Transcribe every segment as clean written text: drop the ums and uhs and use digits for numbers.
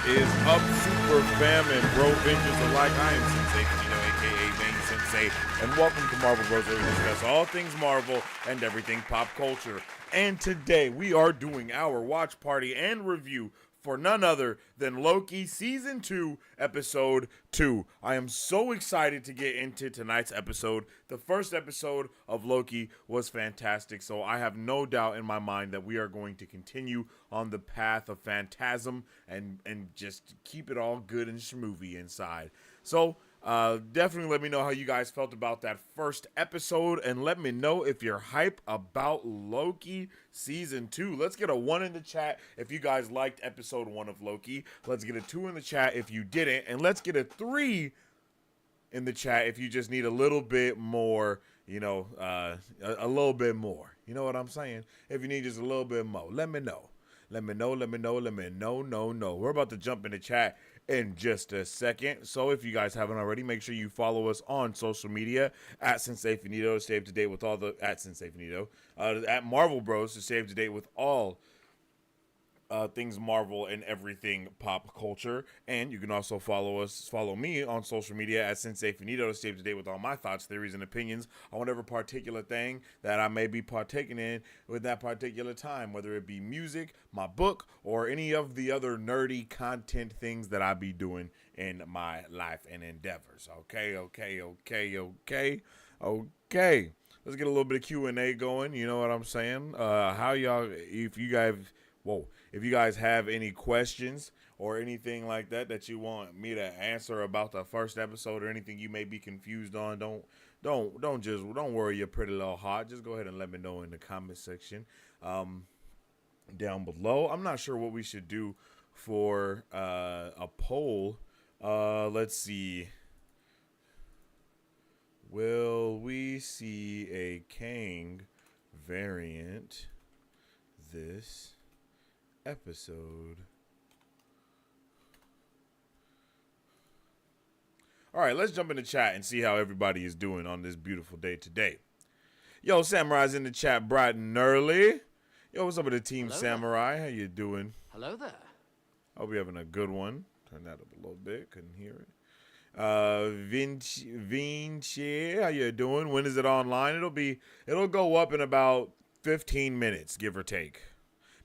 Is up, super fam and bro bingers alike? I am Sensei Finito, aka Bang Sensei, and welcome to Marvel Bros, where we discuss all things Marvel and everything pop culture. And today we are doing our watch party and review for none other than Loki Season 2, Episode 2. I am so excited to get into tonight's episode. The first episode of Loki was fantastic, so I have no doubt in my mind that we are going to continue on the path of Phantasm and just keep it all good and schmoovy inside. So, definitely let me know how you guys felt about that first episode, and let me know if you're hype about Loki Season 2. Let's get a 1 in the chat if you guys liked episode 1 of Loki. Let's get a 2 in the chat if you didn't, and let's get a 3 in the chat if you just need a little bit more, a little bit more. You know what I'm saying? If you need just a little bit more, let me know. Let me know. No. We're about to jump in the chat in just a second. So if you guys haven't already, make sure you follow us on social media at Sensei Finito to stay up to date with all the at Sensei Finito, at Marvel Bros to stay up to date with all things Marvel and everything pop culture. And you can also follow me on social media at Sensei Finito to stay up to date with all my thoughts, theories, and opinions on whatever particular thing that I may be partaking in with that particular time, whether it be music, my book, or any of the other nerdy content things that I be doing in my life and endeavors. Okay. Let's get a little bit of Q&A going. You know what I'm saying? How y'all, if you guys have any questions or anything like that you want me to answer about the first episode or anything you may be confused on, don't worry your pretty little heart. Just go ahead and let me know in the comment section down below. I'm not sure what we should do for a poll. Let's see. Will we see a Kang variant this episode? All right, let's jump in the chat and see how everybody is doing on this beautiful day today. Yo, Samurai's in the chat bright and early. Yo, what's up with the team? Hello Samurai? How you doing? Hello there. Hope you're having a good one. Turn that up a little bit. Couldn't hear it. Vinci, how you doing? When is it online? It'll go up in about 15 minutes, give or take.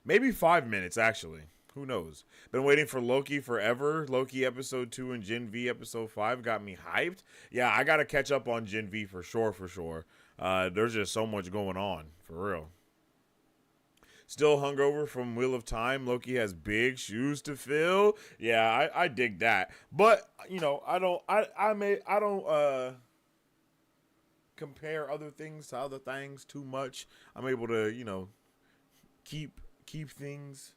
Maybe 5 minutes, actually. Who knows? Been waiting for Loki forever. Loki episode 2 and Gen V episode 5 got me hyped. Yeah, I gotta catch up on Gen V for sure. There's just so much going on, for real. Still hungover from Wheel of Time. Loki has big shoes to fill. Yeah, I dig that. But, I don't compare other things to other things too much. I'm able to, keep things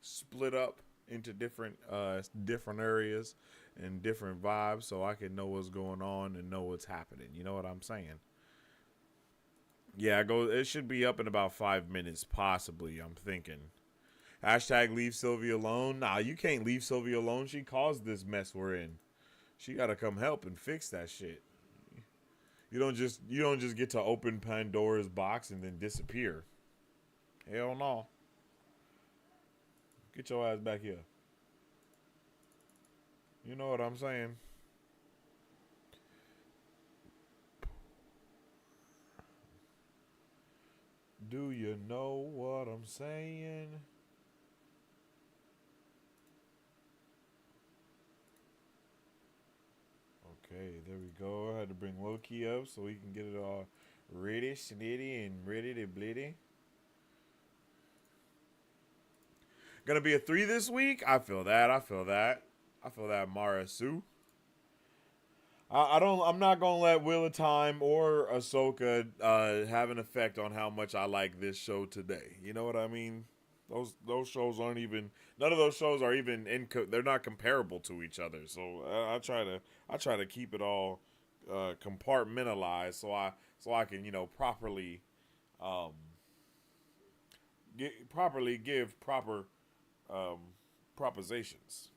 split up into different areas and different vibes so I can know what's going on and know what's happening. You know what I'm saying? Yeah, it should be up in about 5 minutes, possibly, I'm thinking. Hashtag leave Sylvia alone. Nah, you can't leave Sylvia alone. She caused this mess we're in. She gotta come help and fix that shit. You don't just get to open Pandora's box and then disappear. Hell no. Get your ass back here. You know what I'm saying? Do you know what I'm saying? Okay, there we go. I had to bring Loki up so we can get it all ready, snitty, and ready to blitty. Gonna be a 3 this week? I feel that, Mara Sue. I'm not gonna let Wheel of Time or Ahsoka have an effect on how much I like this show today. You know what I mean? Those shows aren't even. None of those shows are even they're not comparable to each other. So I try to keep it all compartmentalized so I can properly give proper propositions.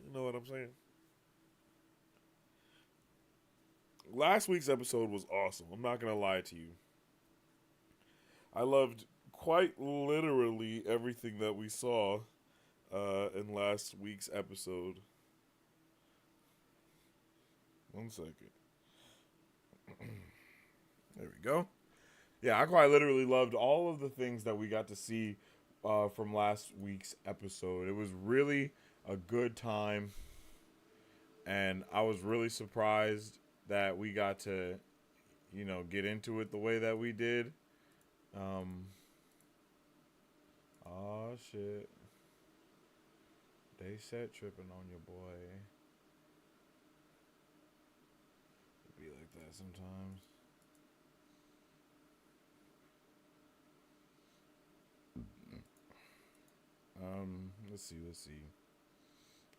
You know what I'm saying? Last week's episode was awesome. I'm not going to lie to you. I loved quite literally everything that we saw. in last week's episode. One second. There we go. Yeah, I quite literally loved all of the things that we got to see from last week's episode. It was really a good time, and I was really surprised that we got to, get into it the way that we did. Oh shit, they said tripping on your boy. It be like that sometimes. Let's see.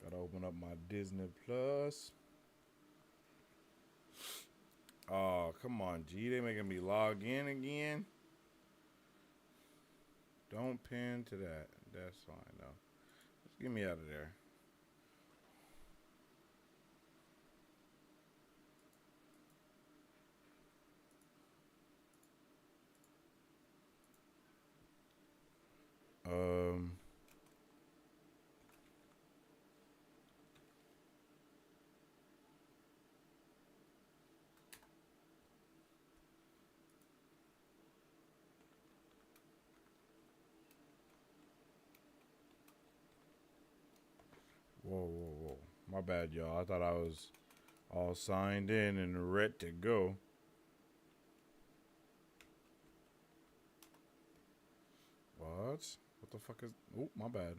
Gotta open up my Disney Plus. Oh, come on, G. They making me log in again. Don't pin to that. That's fine, though. Just get me out of there. Um. Whoa. My bad, y'all. I thought I was all signed in and ready to go. What? What the fuck is... Oh, my bad.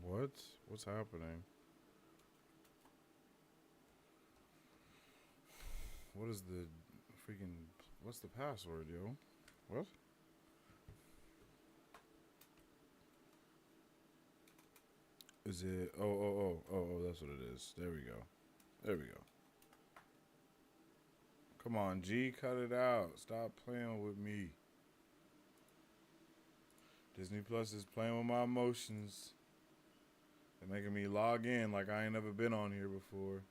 What? What's happening? What is the freaking... What's the password, yo? What? Is it... Oh, that's what it is. There we go. Come on, G, cut it out. Stop playing with me. Disney Plus is playing with my emotions. They're making me log in like I ain't never been on here before.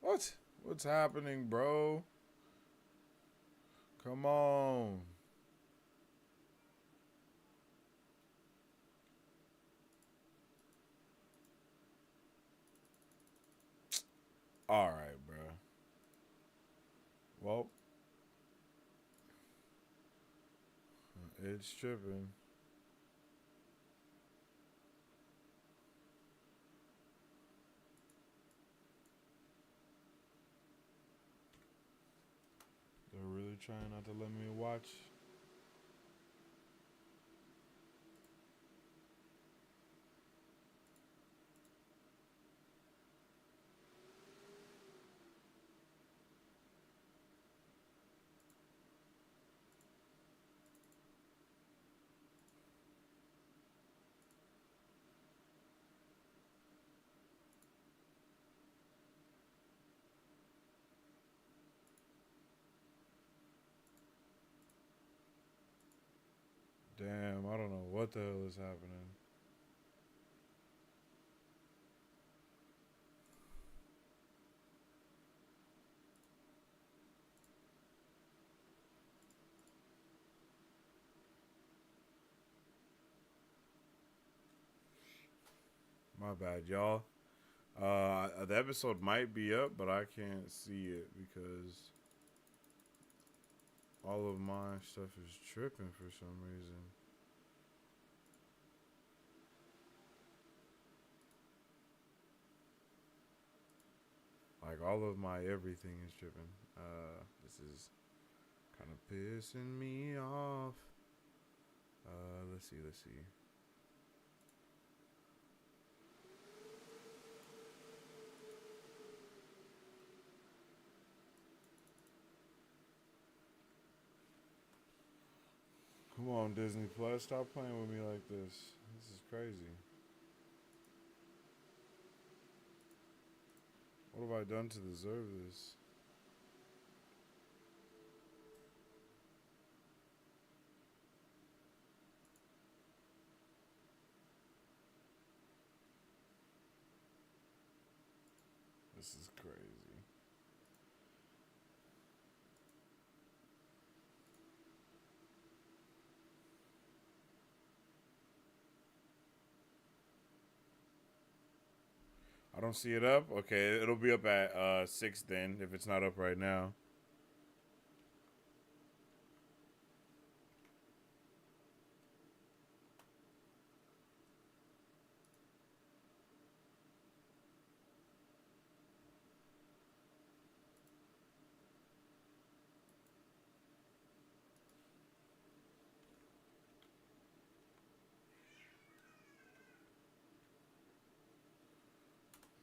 What? What's happening, bro? Come on. All right, bro. Well, it's tripping. They're really trying not to let me watch. Damn, I don't know what the hell is happening. My bad, y'all. The episode might be up, but I can't see it because all of my stuff is tripping for some reason. Like all of my everything is tripping. This is kind of pissing me off. Let's see. Come on Disney Plus. Stop playing with me like this. This is crazy. What have I done to deserve this? This is crazy. I don't see it up. Okay, it'll be up at 6 then if it's not up right now.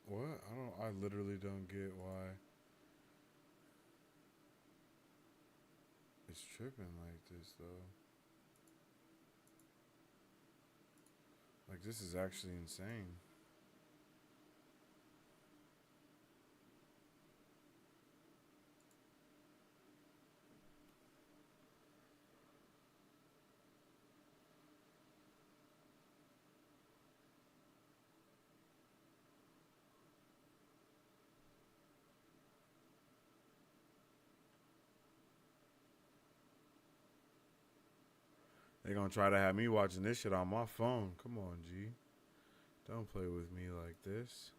What? I literally don't get why it's tripping like this though. Like this is actually insane. They gonna try to have me watching this shit on my phone. Come on, G. Don't play with me like this.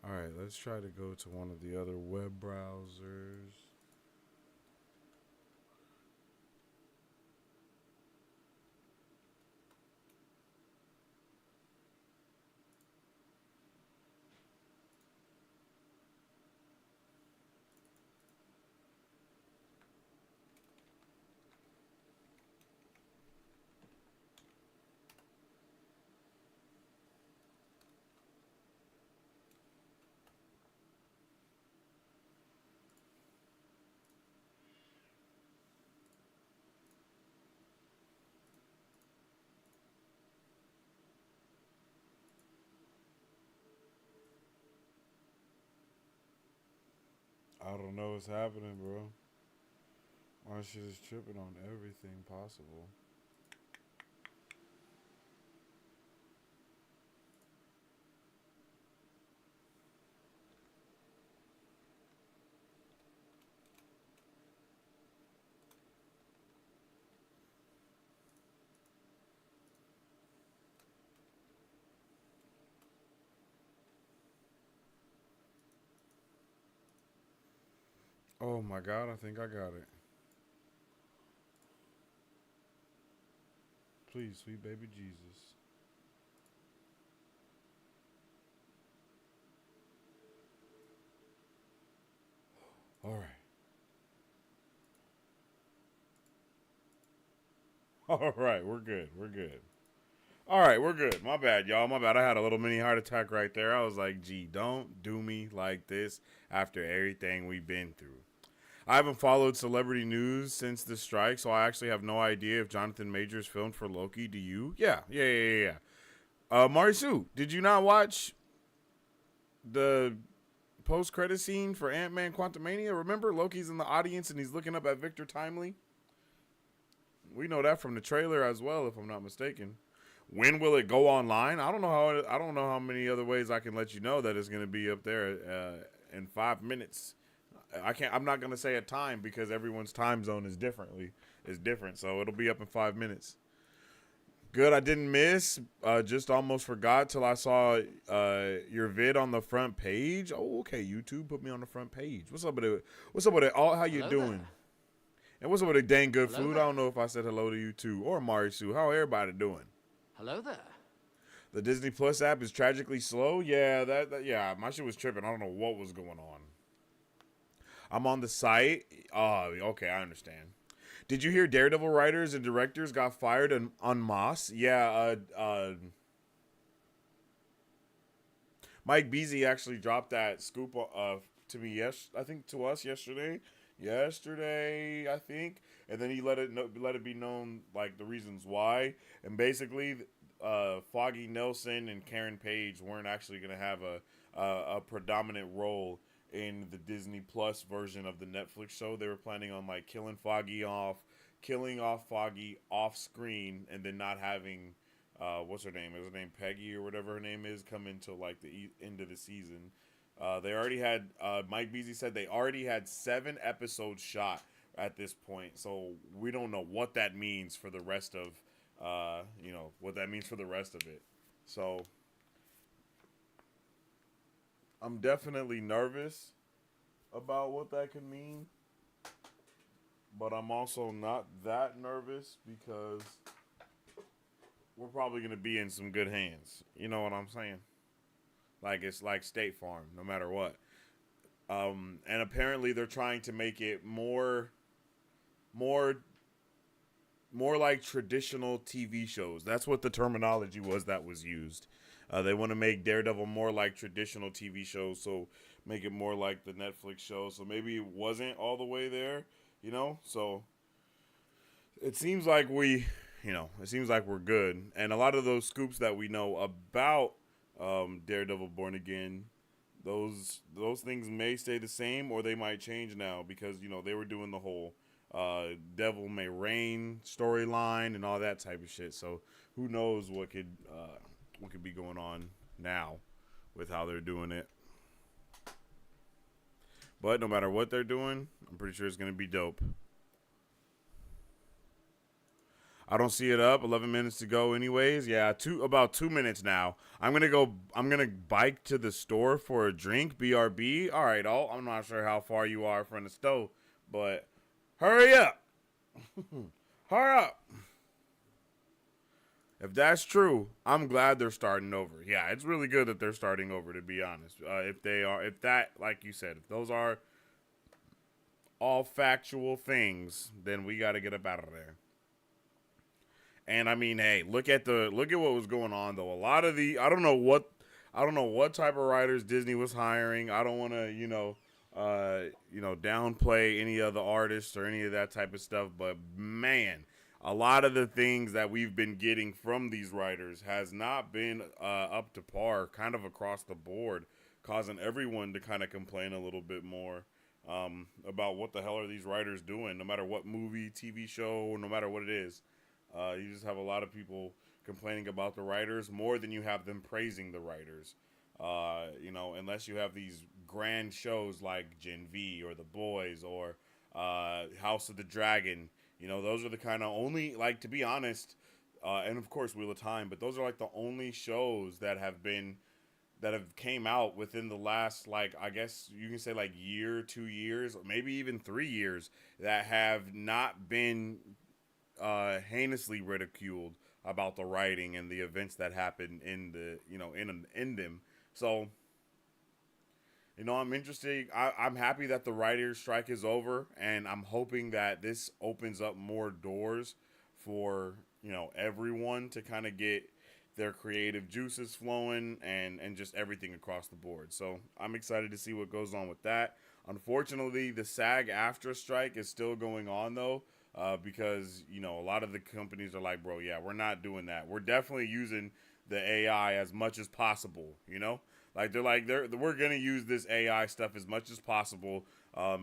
Alright, let's try to go to one of the other web browsers. I don't know what's happening, bro. My shit is tripping on everything possible. Oh my god, I think I got it. Please, sweet baby Jesus. Alright. Alright, we're good. We're good. Alright, we're good. My bad, y'all. My bad. I had a little mini heart attack right there. I was like, gee, don't do me like this after everything we've been through. I haven't followed celebrity news since the strike, so I actually have no idea if Jonathan Majors filmed for Loki. Do you? Yeah. Marisu, did you not watch the post-credit scene for Ant-Man Quantumania? Remember, Loki's in the audience and he's looking up at Victor Timely? We know that from the trailer as well, if I'm not mistaken. When will it go online? I don't know how many other ways I can let you know that it's going to be up there in 5 minutes. I'm not gonna say a time because everyone's time zone is different. So it'll be up in 5 minutes. Good, I didn't miss. Just almost forgot till I saw your vid on the front page. Oh, okay. YouTube put me on the front page. What's up with it? What's up with it? All how you doing? There. And what's up with the dang good hello food? There. I don't know if I said hello to you too or Marisu. How everybody doing? Hello there. The Disney Plus app is tragically slow. Yeah, yeah. My shit was tripping. I don't know what was going on. I'm on the site. Oh, okay, I understand. Did you hear Daredevil writers and directors got fired en masse? Yeah, Mike Beasley actually dropped that scoop to me, I think to us yesterday. I think. and then he let it be known like the reasons why, and basically, Foggy Nelson and Karen Page weren't actually going to have a predominant role in the Disney Plus version of the Netflix show. They were planning on like killing off Foggy off screen, and then not having what's her name? Is her name Peggy or whatever her name is? Come into like the end of the season. They already had Mike Beasley said they already had 7 episodes shot at this point, so we don't know what that means for the rest of what that means for the rest of it. So I'm definitely nervous about what that could mean, but I'm also not that nervous because we're probably going to be in some good hands. You know what I'm saying? Like, it's like State Farm, no matter what. And apparently they're trying to make it more like traditional TV shows. That's what the terminology that was used. They want to make Daredevil more like traditional TV shows, so make it more like the Netflix show. So maybe it wasn't all the way there, So it seems like it seems like we're good. And a lot of those scoops that we know about Daredevil Born Again, those things may stay the same or they might change now because, they were doing the whole Devil May Reign storyline and all that type of shit. So who knows what could be going on now with how they're doing it. But no matter what they're doing, I'm pretty sure it's going to be dope. I don't see it up. 11 minutes to go anyways. Yeah, about 2 minutes now. I'm going to bike to the store for a drink, BRB. All right, I'm not sure how far you are from the stove, but hurry up. Hurry up. If that's true, I'm glad they're starting over. Yeah, it's really good that they're starting over, to be honest. Like you said, if those are all factual things, then we got to get up out of there. And I mean, hey, look at what was going on though. A lot of I don't know what type of writers Disney was hiring. I don't want to, downplay any of the artists or any of that type of stuff, but man, a lot of the things that we've been getting from these writers has not been up to par, kind of across the board, causing everyone to kind of complain a little bit more about what the hell are these writers doing, no matter what movie, TV show, no matter what it is. You just have a lot of people complaining about the writers more than you have them praising the writers. Unless you have these grand shows like Gen V or The Boys or House of the Dragon. Those are the kind of only, like, to be honest, and of course Wheel of Time, but those are like the only shows that have came out within the last, like, I guess you can say like year, 2 years, or maybe even 3 years that have not been heinously ridiculed about the writing and the events that happened in them. So, I'm interested. I'm happy that the writers' strike is over, and I'm hoping that this opens up more doors for, everyone to kind of get their creative juices flowing and just everything across the board. So I'm excited to see what goes on with that. Unfortunately, the SAG-AFTRA strike is still going on, though. Because, a lot of the companies are like, bro, yeah, we're not doing that. We're definitely using the AI as much as possible, Like, we're going to use this AI stuff as much as possible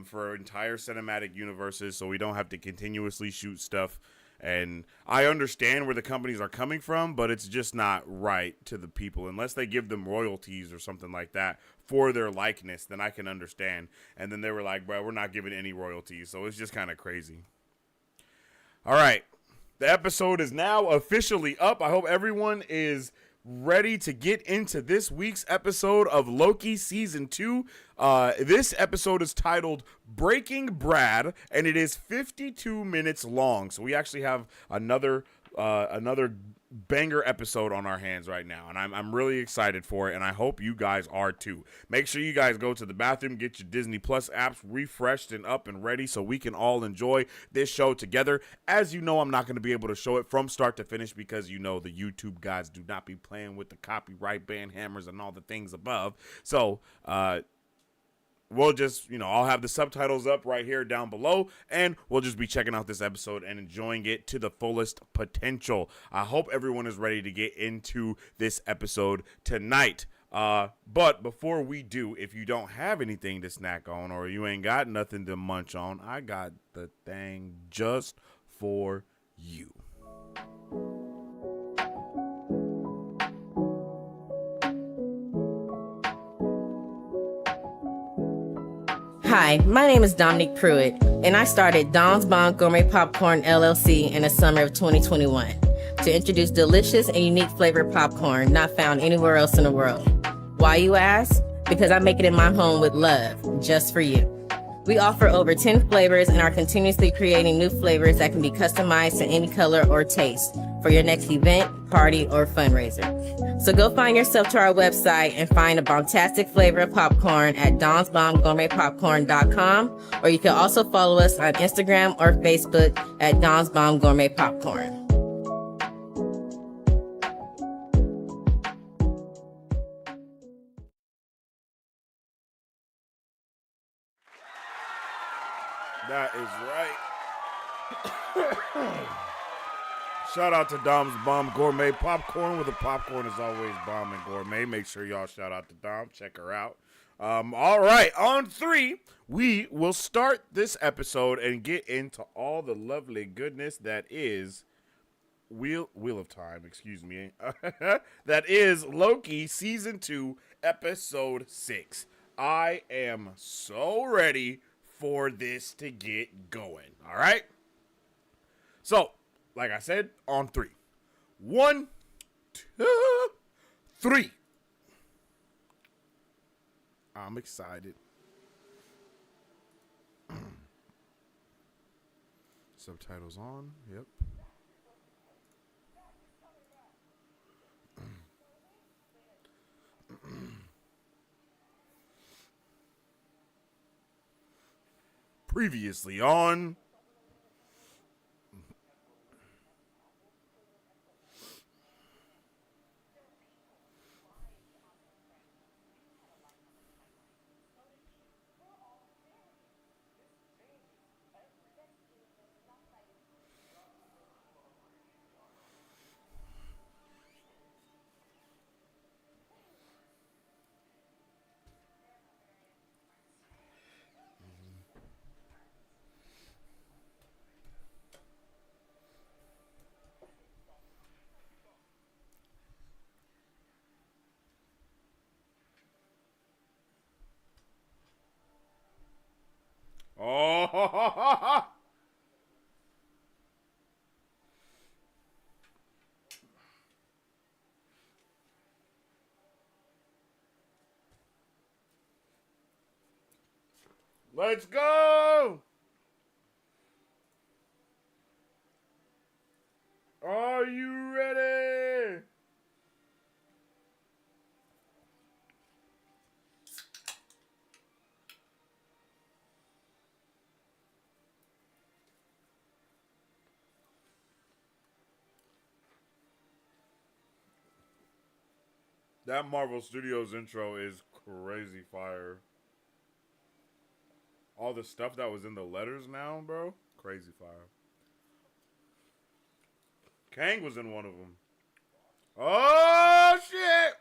for entire cinematic universes so we don't have to continuously shoot stuff. And I understand where the companies are coming from, but it's just not right to the people. Unless they give them royalties or something like that for their likeness, then I can understand. And then they were like, bro, we're not giving any royalties. So it's just kind of crazy. All right, the episode is now officially up. I hope everyone is ready to get into this week's episode of Loki Season 2. This episode is titled Breaking Brad, and it is 52 minutes long. So we actually have another banger episode on our hands right now, and I'm really excited for it, and I hope you guys are too. Make sure you guys go to the bathroom, get your Disney Plus apps refreshed and up and ready so we can all enjoy this show together. As you know, I'm not going to be able to show it from start to finish because the YouTube guys do not be playing with the copyright ban hammers and all the things above. So we'll just, I'll have the subtitles up right here down below, and we'll just be checking out this episode and enjoying it to the fullest potential. I hope everyone is ready to get into this episode tonight. But before we do, if you don't have anything to snack on or you ain't got nothing to munch on, I got the thing just for you. Hi, my name is Dominique Pruitt, and I started Don's Bomb Gourmet Popcorn LLC in the summer of 2021 to introduce delicious and unique flavored popcorn not found anywhere else in the world. Why, you ask? Because I make it in my home with love, just for you. We offer over 10 flavors and are continuously creating new flavors that can be customized to any color or taste for your next event, party, or fundraiser. So go find yourself to our website and find a bombastic flavor of popcorn at donsbombgourmetpopcorn.com, or you can also follow us on Instagram or Facebook at Don's Bomb Gourmet Popcorn. That is right. Shout out to Dom's Bomb Gourmet Popcorn, where the popcorn is always bomb and gourmet. Make sure y'all shout out to Dom. Check her out. All right, on 3, we will start this episode and get into all the lovely goodness that is Wheel of Time, excuse me. That is Loki Season 2, Episode 6. I am so ready for this to get going. All right? So, like I said, on 3. 1, 2, 3. I'm excited. Subtitles on. Yep. Previously on Oh, let's go. Are you ready? That Marvel Studios intro is crazy fire. All the stuff that was in the letters now, bro. Crazy fire. Kang was in one of them. Oh, shit.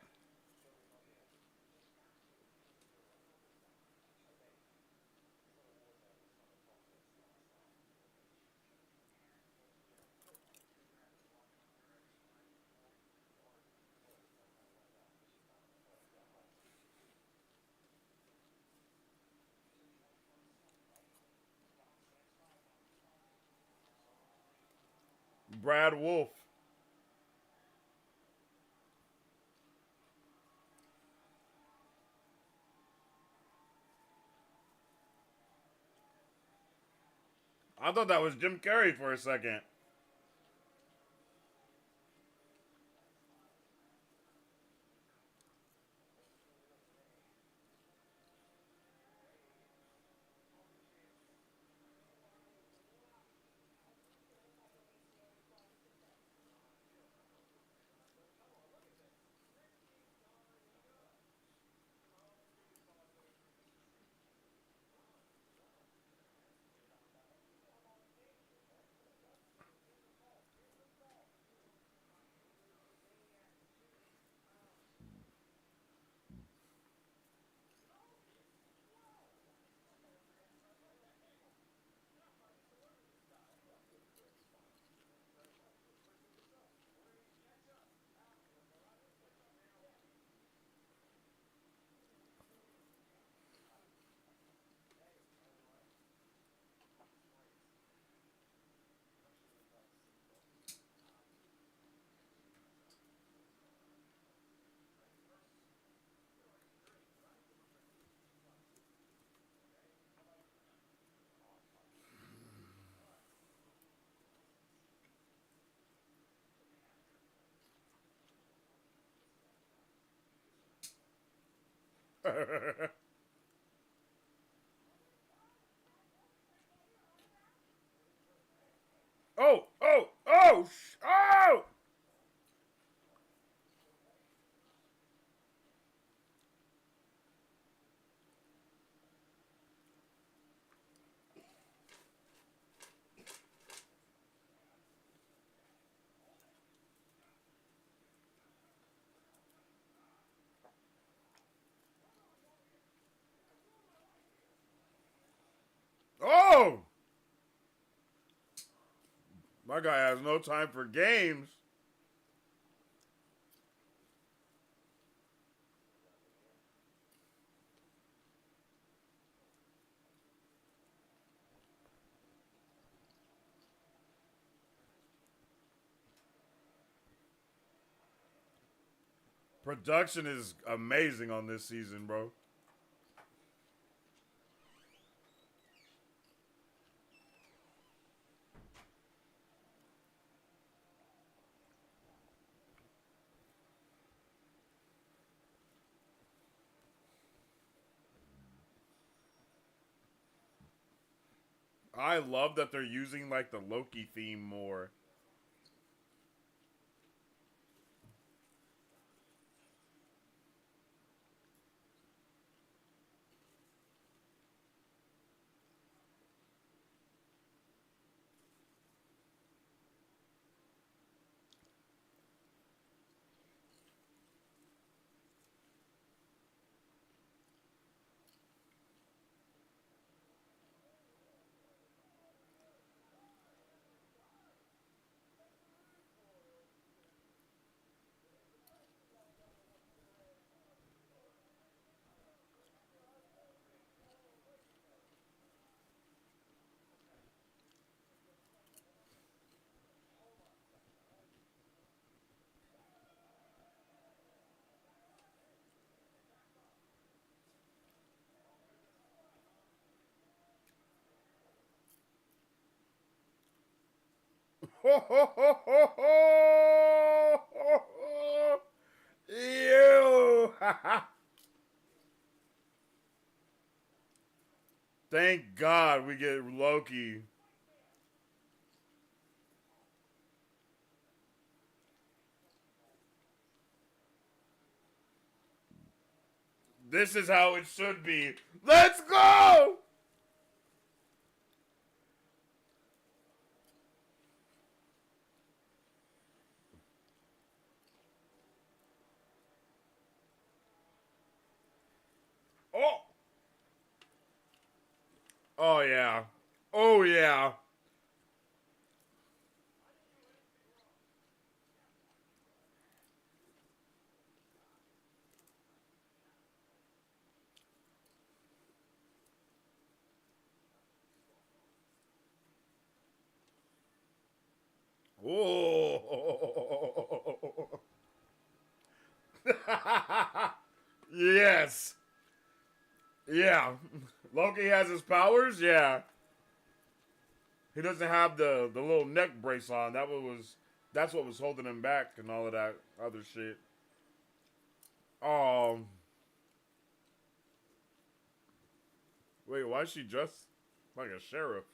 Brad Wolf. I thought that was Jim Carrey for a second. Oh, oh, oh, oh! Oh! My guy has no time for games. Production is amazing on this season, bro. I love that they're using like the Loki theme more. You. Thank God we get Loki. This is how it should be. Let's go! Oh! Oh, yeah. Oh, yeah. Oh! Yes. Yeah. Loki has his powers? Yeah. He doesn't have the little neck brace on. That's what was holding him back and all of that other shit. Um Wait, why is she dressed like a sheriff?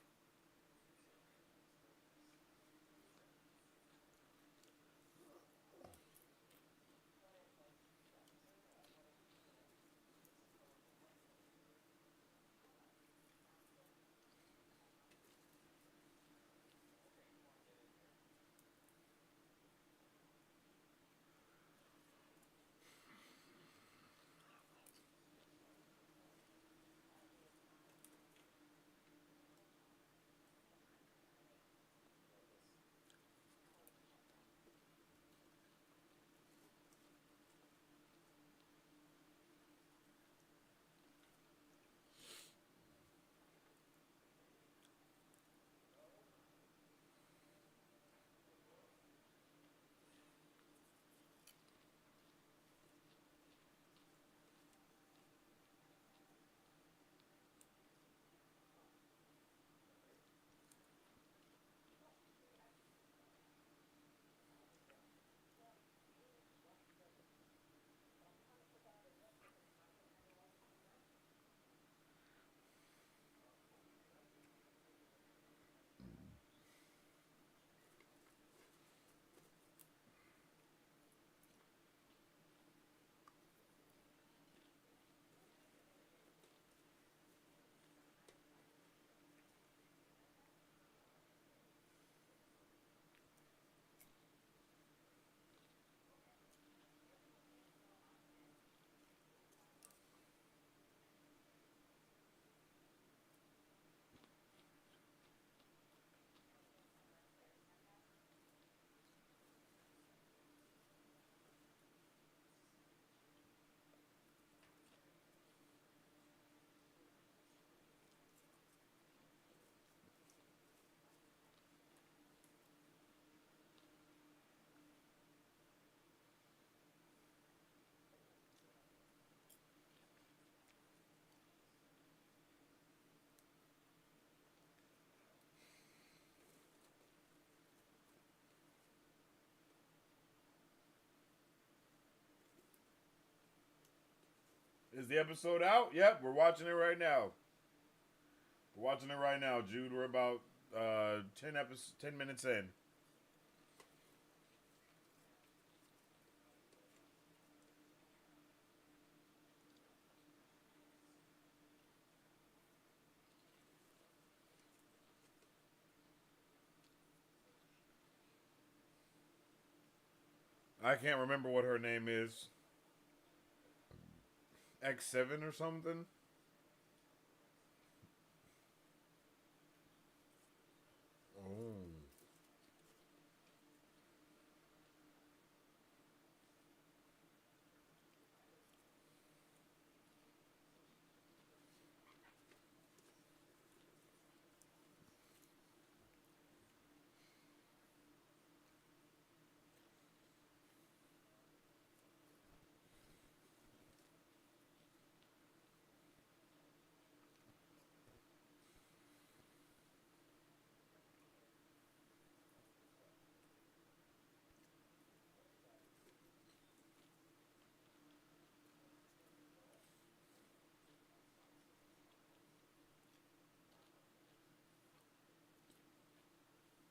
Is the episode out? Yep, we're watching it right now. We're watching it right now, Jude. We're about 10 minutes in. I can't remember what her name is. X7 or something? Oh.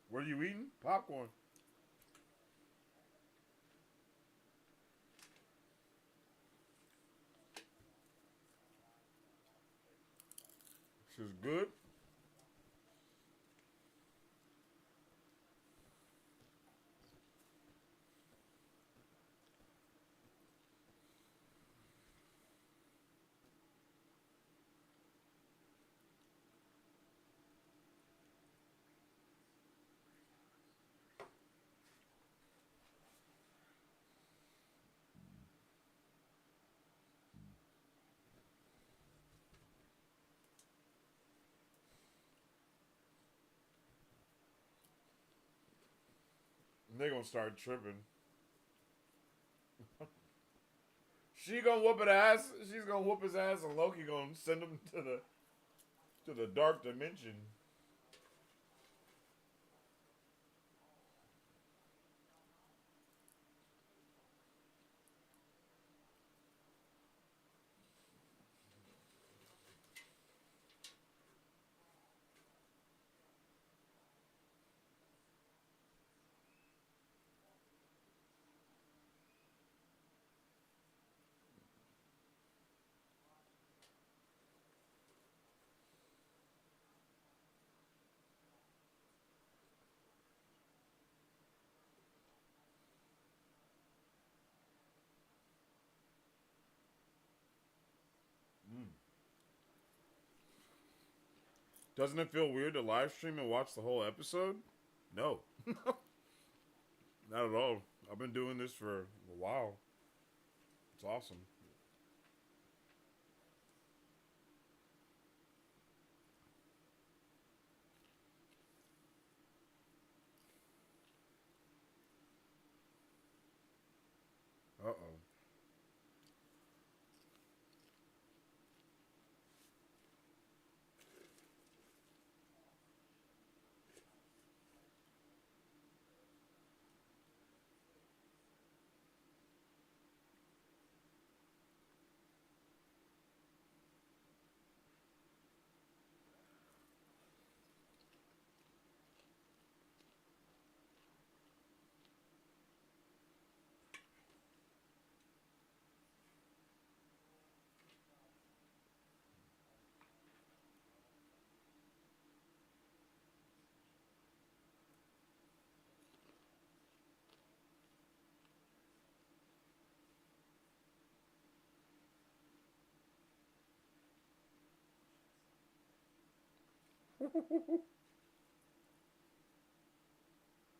What are you eating? Popcorn. She's good. They gonna start tripping. She gonna whoop his ass. She's gonna whoop his ass, and Loki gonna send him to the dark dimension. Doesn't it feel weird to live stream and watch the whole episode? No, not at all. I've been doing this for a while. It's awesome. Uh oh.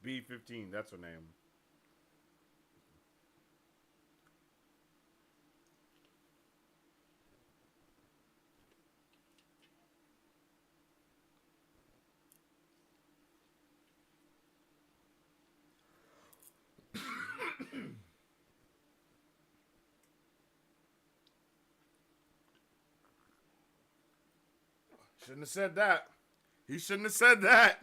B15. That's her name. Shouldn't have said that. He shouldn't have said that.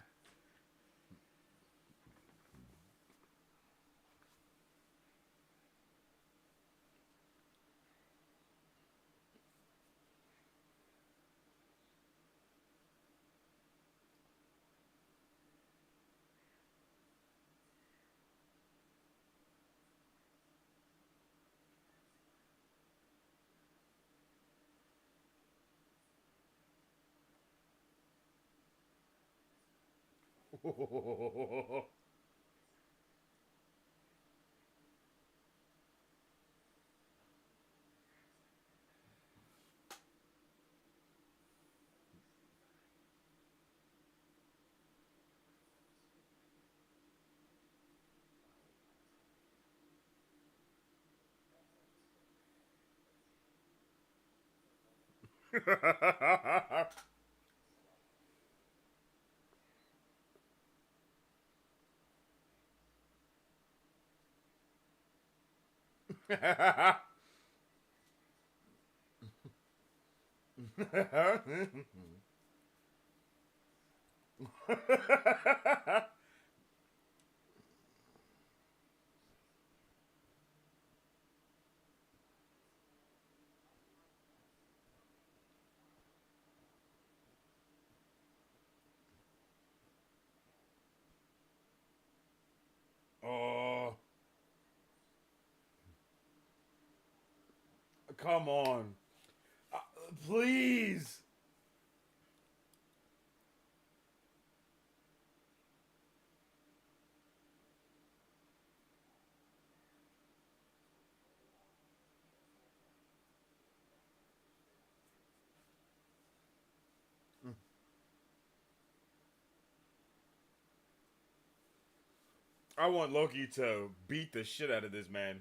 Oh, come on. Uh, please. I want Loki to beat the shit out of this man.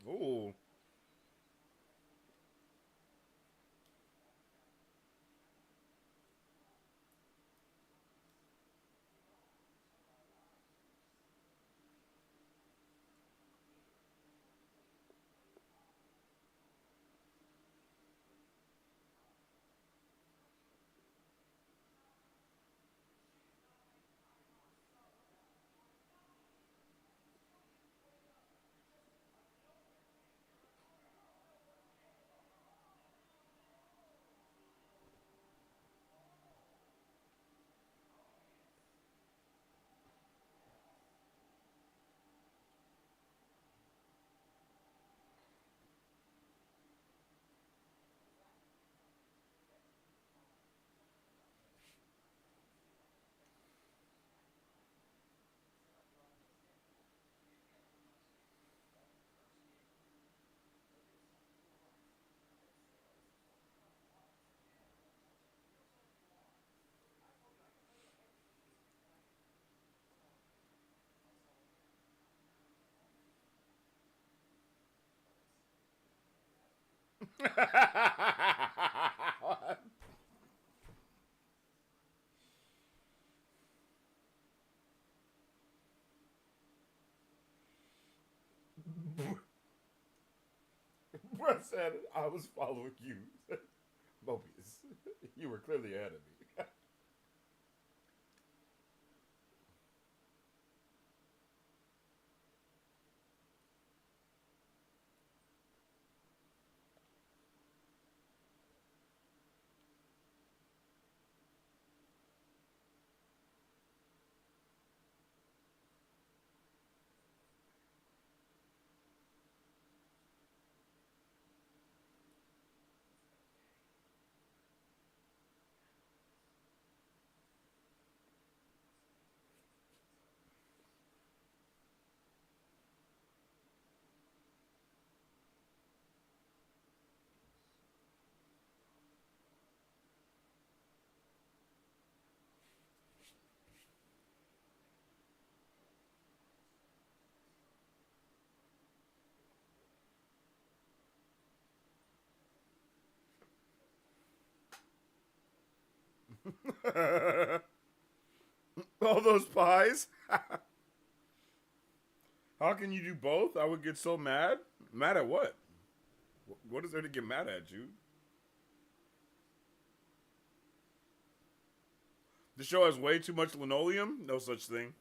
Ooh. Brett said I was following you. Mobius, you were clearly ahead of me. All those pies? How can you do both? I would get so mad. Mad at what? What is there to get mad at, Jude? The show has way too much linoleum. No such thing.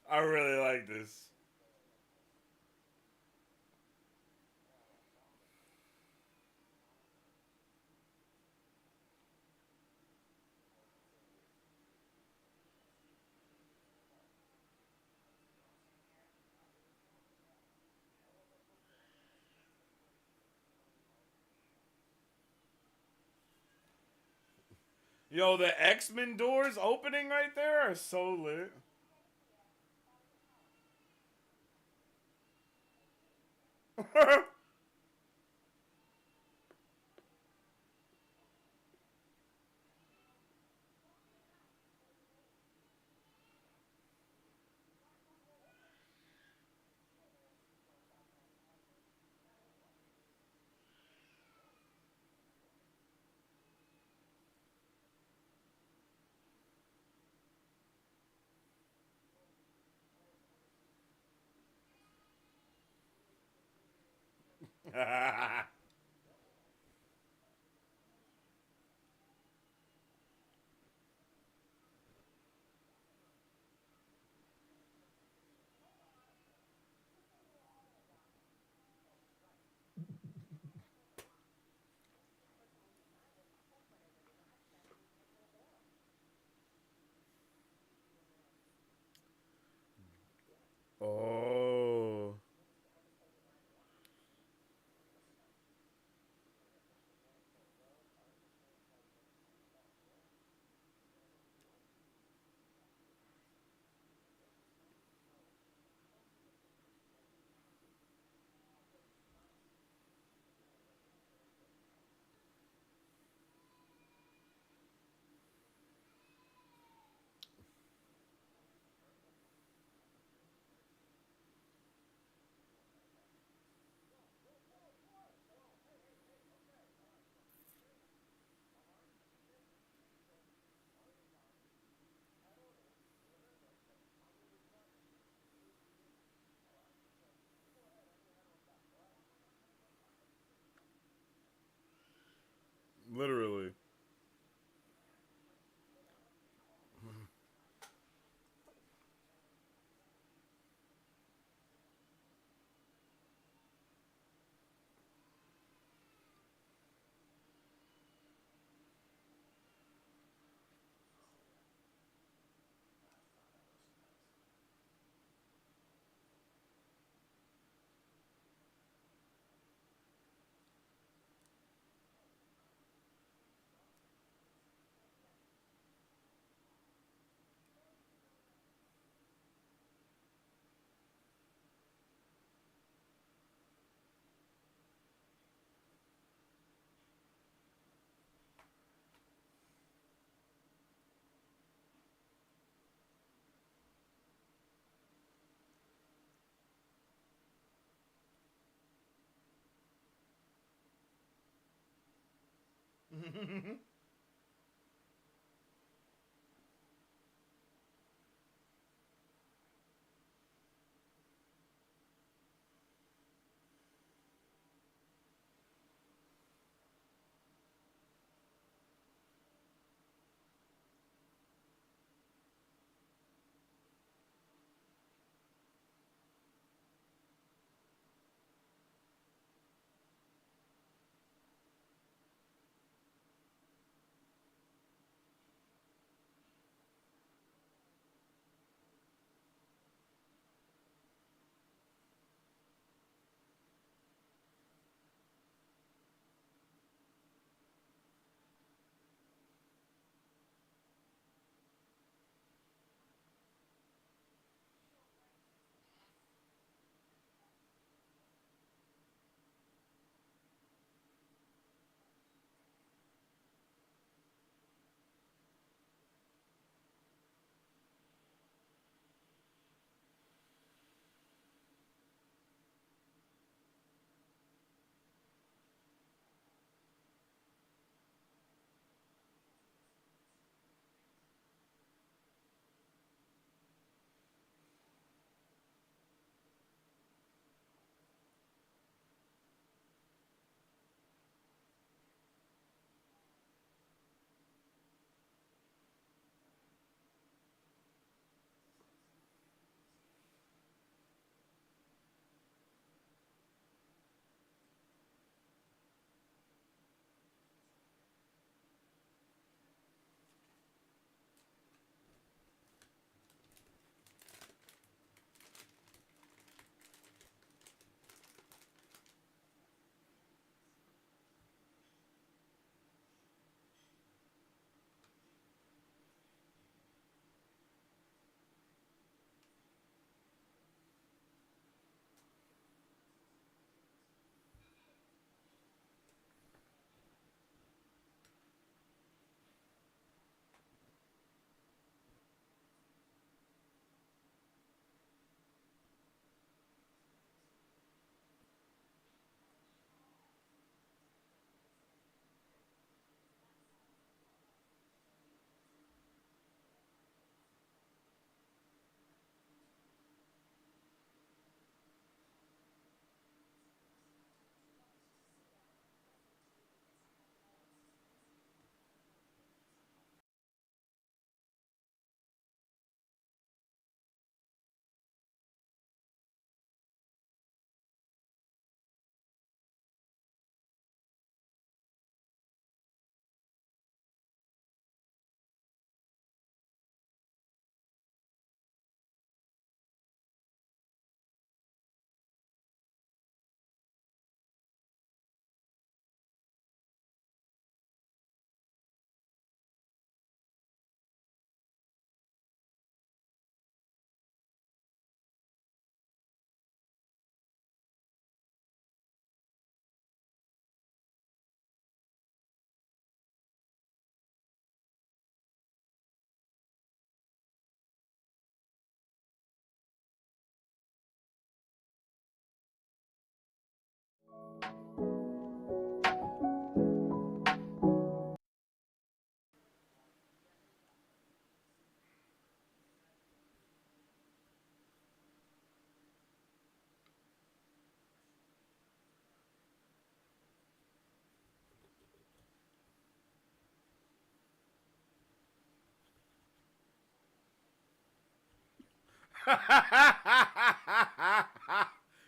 I really like this. Yo, the X-Men doors opening right there are so lit. Oh, literally.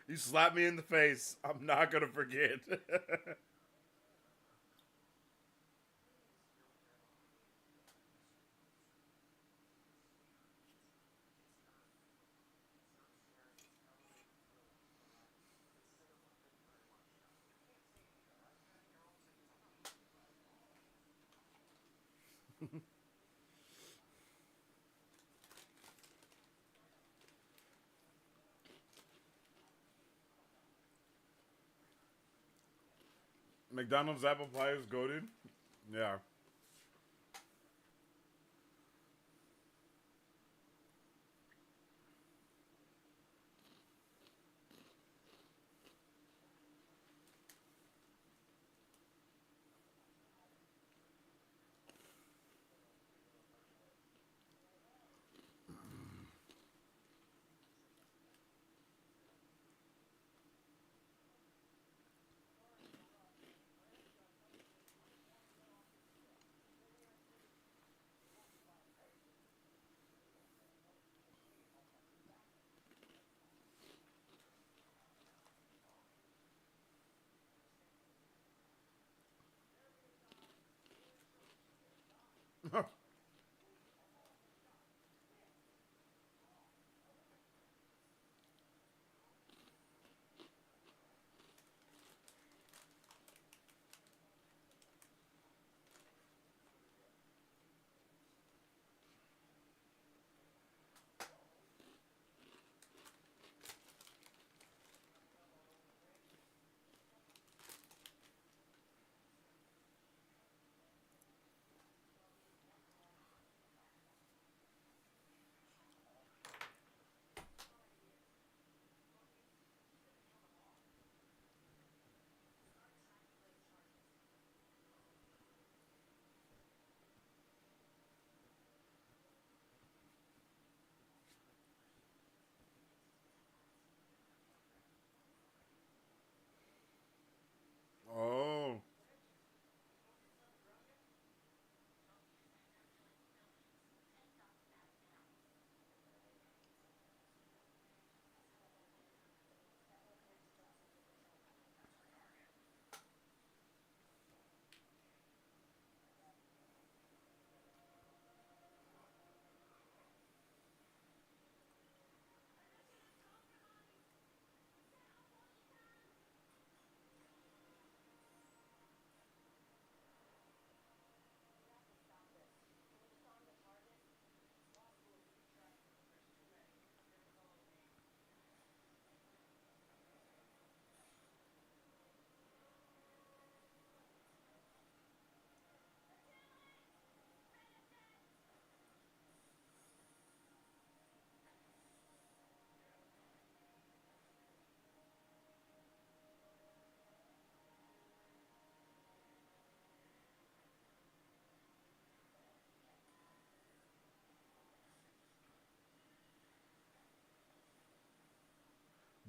You slapped me in the face. I'm not gonna forget. McDonald's apple pie is goaded. Yeah. Oh.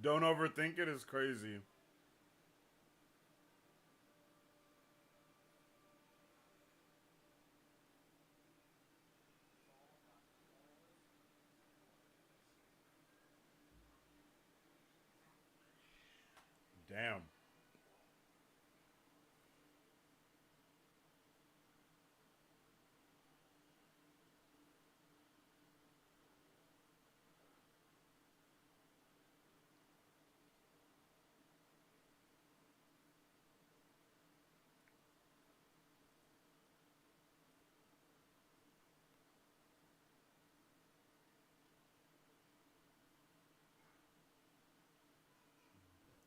Don't overthink it is crazy. Damn.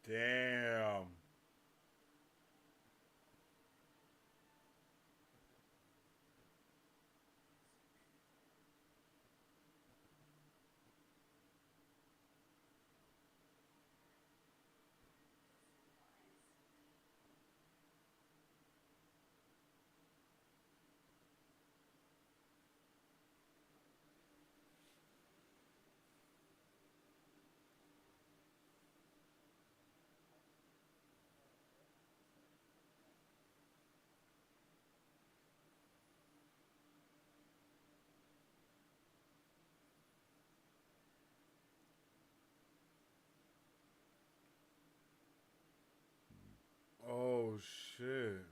Damn. Oh shit.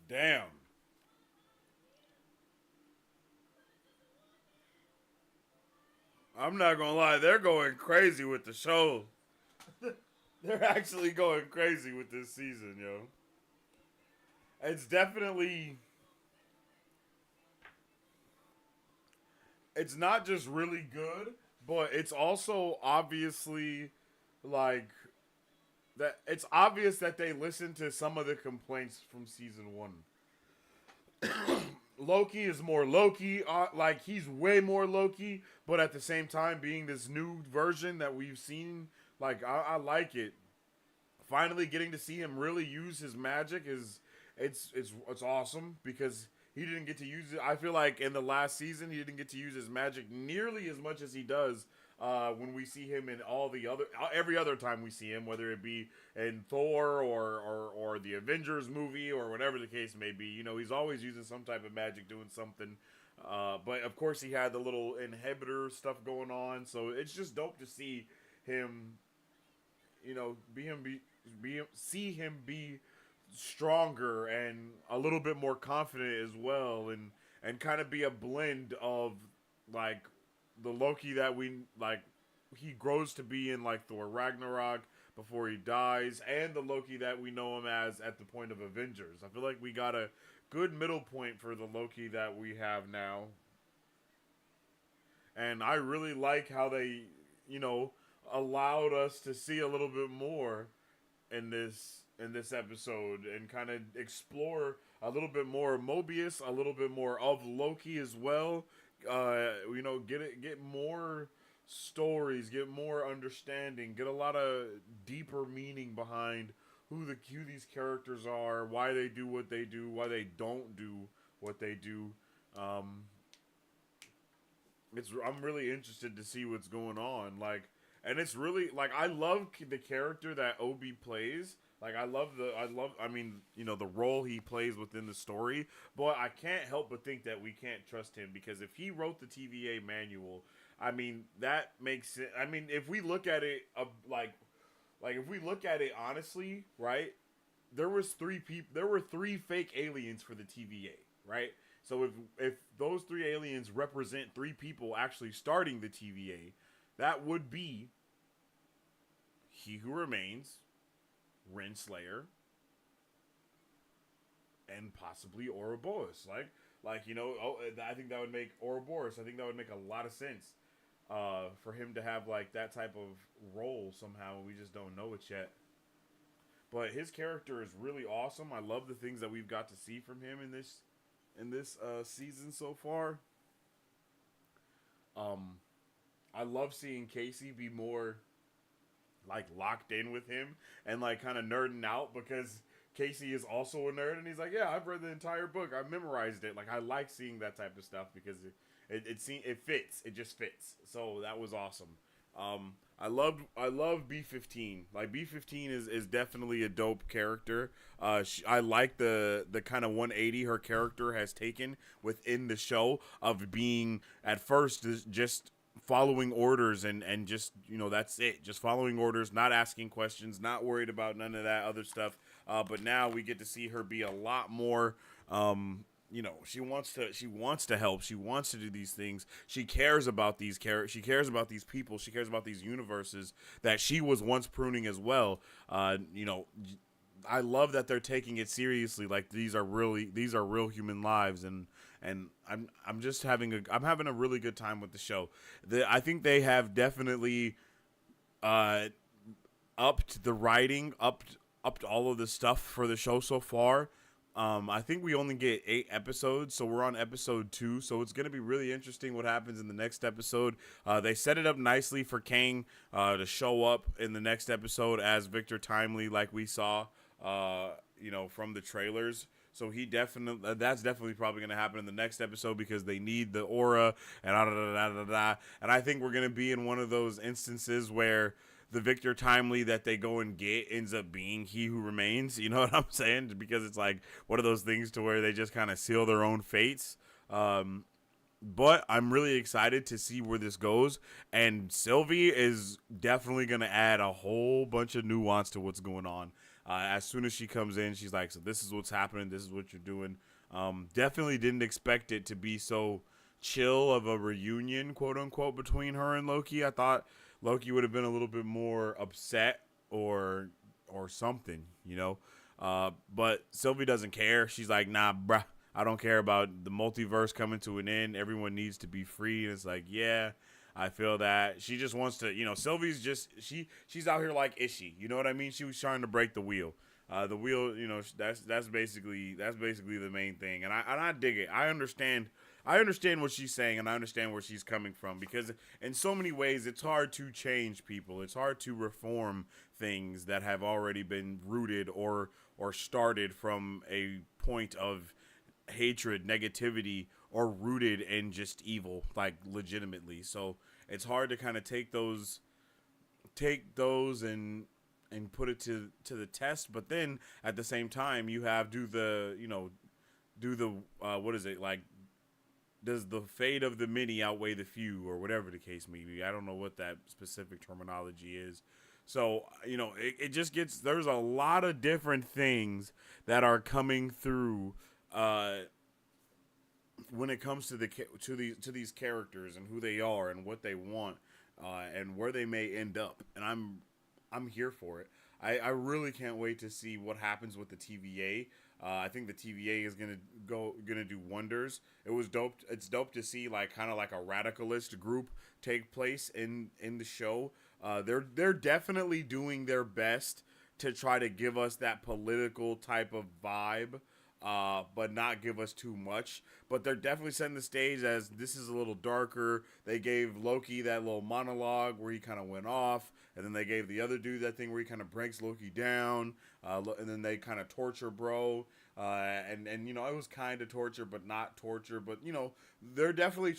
Damn. I'm not gonna lie, they're going crazy with the show. They're actually going crazy with this season, yo. It's definitely it's not just really good, but it's also obviously like that it's obvious that they listened to some of the complaints from season 1. Loki is more Loki, like he's way more Loki, but at the same time being this new version that we've seen, like I like it. Finally getting to see him really use his magic is it's awesome because he didn't get to use it. I feel like in the last season he didn't get to use his magic nearly as much as he does when we see him in all the other every other time we see him, whether it be in Thor or the Avengers movie or whatever the case may be. You know, he's always using some type of magic, doing something. But of course, he had the little inhibitor stuff going on, so it's just dope to see him see him be stronger and a little bit more confident as well, and kind of be a blend of like the Loki that we like he grows to be in like Thor Ragnarok before he dies, and the Loki that we know him as at the point of Avengers. I feel like we got a good middle point for the Loki that we have now, and I really like how they, you know, allowed us to see a little bit more in this episode and kind of explore a little bit more Mobius, a little bit more of Loki as well. Get more stories, get more understanding, get a lot of deeper meaning behind who these characters are, why they do what they do, why they don't do what they do. Um, I'm really interested to see what's going on. Like, and it's really like I love the character that Obi plays. Like I mean, you know, the role he plays within the story. But I can't help but think that we can't trust him because if he wrote the TVA manual, I mean, that makes it. I mean, if we look at it, like if we look at it honestly, right? There were three fake aliens for the TVA, right? So if those three aliens represent three people actually starting the TVA, that would be He Who Remains, Renslayer, and possibly Ouroboros. I think that would make Ouroboros. I think that would make a lot of sense. for him to have like that type of role somehow. We just don't know it yet. But his character is really awesome. I love the things that we've got to see from him in this season so far. Um, I love seeing Casey be more like locked in with him and like kind of nerding out because Casey is also a nerd and he's like, yeah, I've read the entire book, I've memorized it. Like I like seeing that type of stuff because it fits, it just fits. So that was awesome. I love B15. Like B15 is definitely a dope character. I like the kind of 180 her character has taken within the show of being at first just following orders and just, you know, that's it, just following orders, not asking questions, not worried about none of that other stuff. But now we get to see her be a lot more, you know, she wants to help, she wants to do these things, she cares about these she cares about these people, she cares about these universes that she was once pruning as well. You know, I love that they're taking it seriously. Like these are real human lives, and I'm just having a really good time with the show. I think they have definitely uh, upped the writing, upped all of the stuff for the show so far. I think we only get 8 episodes, so we're on episode 2. So it's going to be really interesting what happens in the next episode. They set it up nicely for Kang to show up in the next episode as Victor Timely, like we saw, you know, from the trailers. So that's definitely probably going to happen in the next episode because they need the aura and da da da da da. And I think we're going to be in one of those instances where the Victor Timely that they go and get ends up being He Who Remains. You know what I'm saying? Because it's like one of those things to where they just kind of seal their own fates. But I'm really excited to see where this goes. And Sylvie is definitely going to add a whole bunch of nuance to what's going on. As soon as she comes in, she's like, so this is what's happening. This is what you're doing. Definitely didn't expect it to be so chill of a reunion, quote unquote, between her and Loki. I thought Loki would have been a little bit more upset or something, you know. But Sylvie doesn't care. She's like, nah, bruh, I don't care about the multiverse coming to an end. Everyone needs to be free. And it's like, yeah, I feel that. She just wants to, you know, Sylvie's just, she's out here like Ishi. You know what I mean? She was trying to break the wheel. The wheel, you know, that's basically the main thing. And I dig it. I understand what she's saying, and I understand where she's coming from, because in so many ways it's hard to change people. It's hard to reform things that have already been rooted or started from a point of hatred, negativity, or rooted in just evil, like legitimately. So it's hard to kind of take those and put it to the test. But then at the same time, you have do the what is it, like, does the fate of the many outweigh the few, or whatever the case may be? I don't know what that specific terminology is. So, you know, it just gets, there's a lot of different things that are coming through when it comes to these characters and who they are and what they want, and where they may end up. And I'm here for it. I really can't wait to see what happens with the TVA. I think the TVA is gonna do wonders. It was dope. It's dope to see like kind of like a radicalist group take place in the show. They're definitely doing their best to try to give us that political type of vibe, but not give us too much. But they're definitely setting the stage as this is a little darker. They gave Loki that little monologue where he kind of went off, and then they gave the other dude that thing where he kind of breaks Loki down, and then they kind of torture bro, and you know, it was kind of torture but not torture. But you know, they're definitely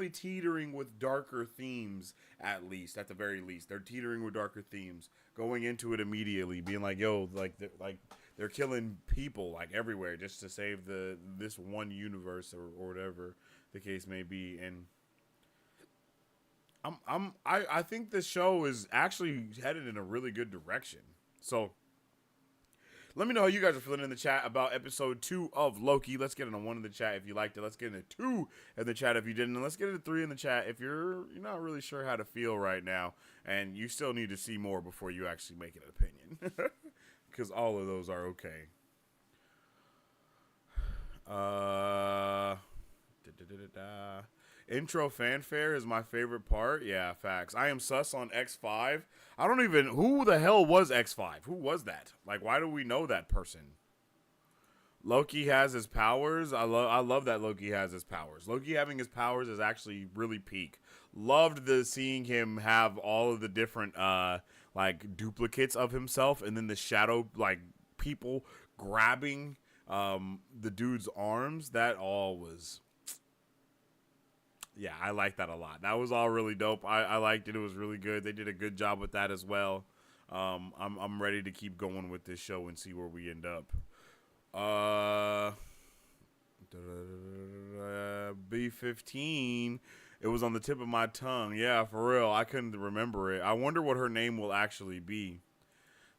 teetering with darker themes, at the very least. They're teetering with darker themes, going into it immediately, being like, yo, they're killing people like everywhere just to save this one universe, or whatever the case may be. And I think this show is actually headed in a really good direction. So let me know how you guys are feeling in the chat about episode 2 of Loki. Let's get into 1 in the chat if you liked it. Let's get into 2 in the chat if you didn't. And let's get into 3 in the chat if you're not really sure how to feel right now and you still need to see more before you actually make an opinion. Because all of those are okay. Intro fanfare is my favorite part. Yeah, facts. I am sus on X5. I don't even. Who the hell was X5? Who was that? Like, why do we know that person? Loki has his powers. I love that Loki has his powers. Loki having his powers is actually really peak. Loved the seeing him have all of the different like duplicates of himself, and then the shadow like people grabbing the dude's arms. That all was, yeah, I like that a lot. That was all really dope. I liked it. It was really good. They did a good job with that as well. I'm ready to keep going with this show and see where we end up. B15. It was on the tip of my tongue. Yeah, for real. I couldn't remember it. I wonder what her name will actually be.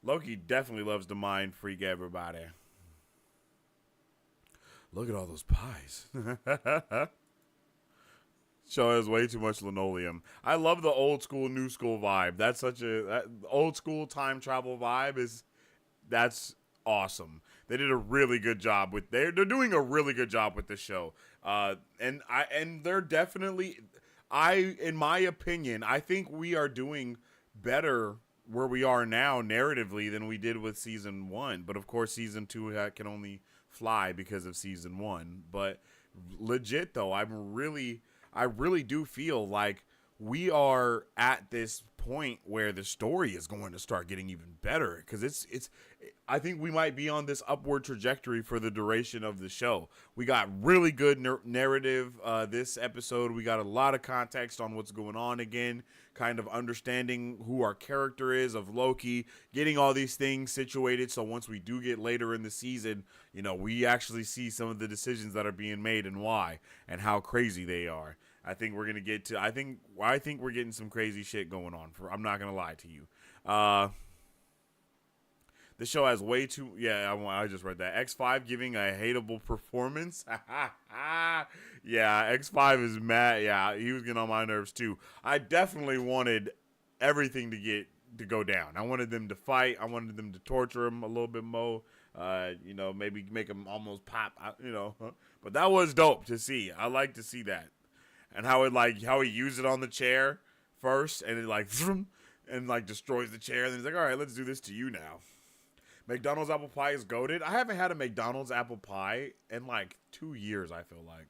Loki definitely loves to mind freak everybody. Look at all those pies. Show has way too much linoleum. I love the old school, new school vibe. That's such a old school time travel vibe. That's awesome. They did a really good job with they're doing a really good job with this show. And they're definitely, in my opinion, I think we are doing better where we are now narratively than we did with season 1. But of course, season 2 can only fly because of season 1. But legit though, I really do feel like we are at this point where the story is going to start getting even better, because I think we might be on this upward trajectory for the duration of the show. We got really good narrative this episode. We got a lot of context on what's going on again, kind of understanding who our character is of Loki, getting all these things situated so once we do get later in the season, we actually see some of the decisions that are being made and why and how crazy they are. I think we're gonna get to. I think we're getting some crazy shit going on. I'm not gonna lie to you. The show has way too. Yeah, I just read that. X5 giving a hateable performance. Yeah, X5 is mad. Yeah, he was getting on my nerves too. I definitely wanted everything to go down. I wanted them to fight. I wanted them to torture him a little bit more. Maybe make him almost pop. But that was dope to see. I like to see that. And how he used it on the chair first, and it destroys the chair. And then he's like, "All right, let's do this to you now." McDonald's apple pie is goated. I haven't had a McDonald's apple pie in 2 years. I feel like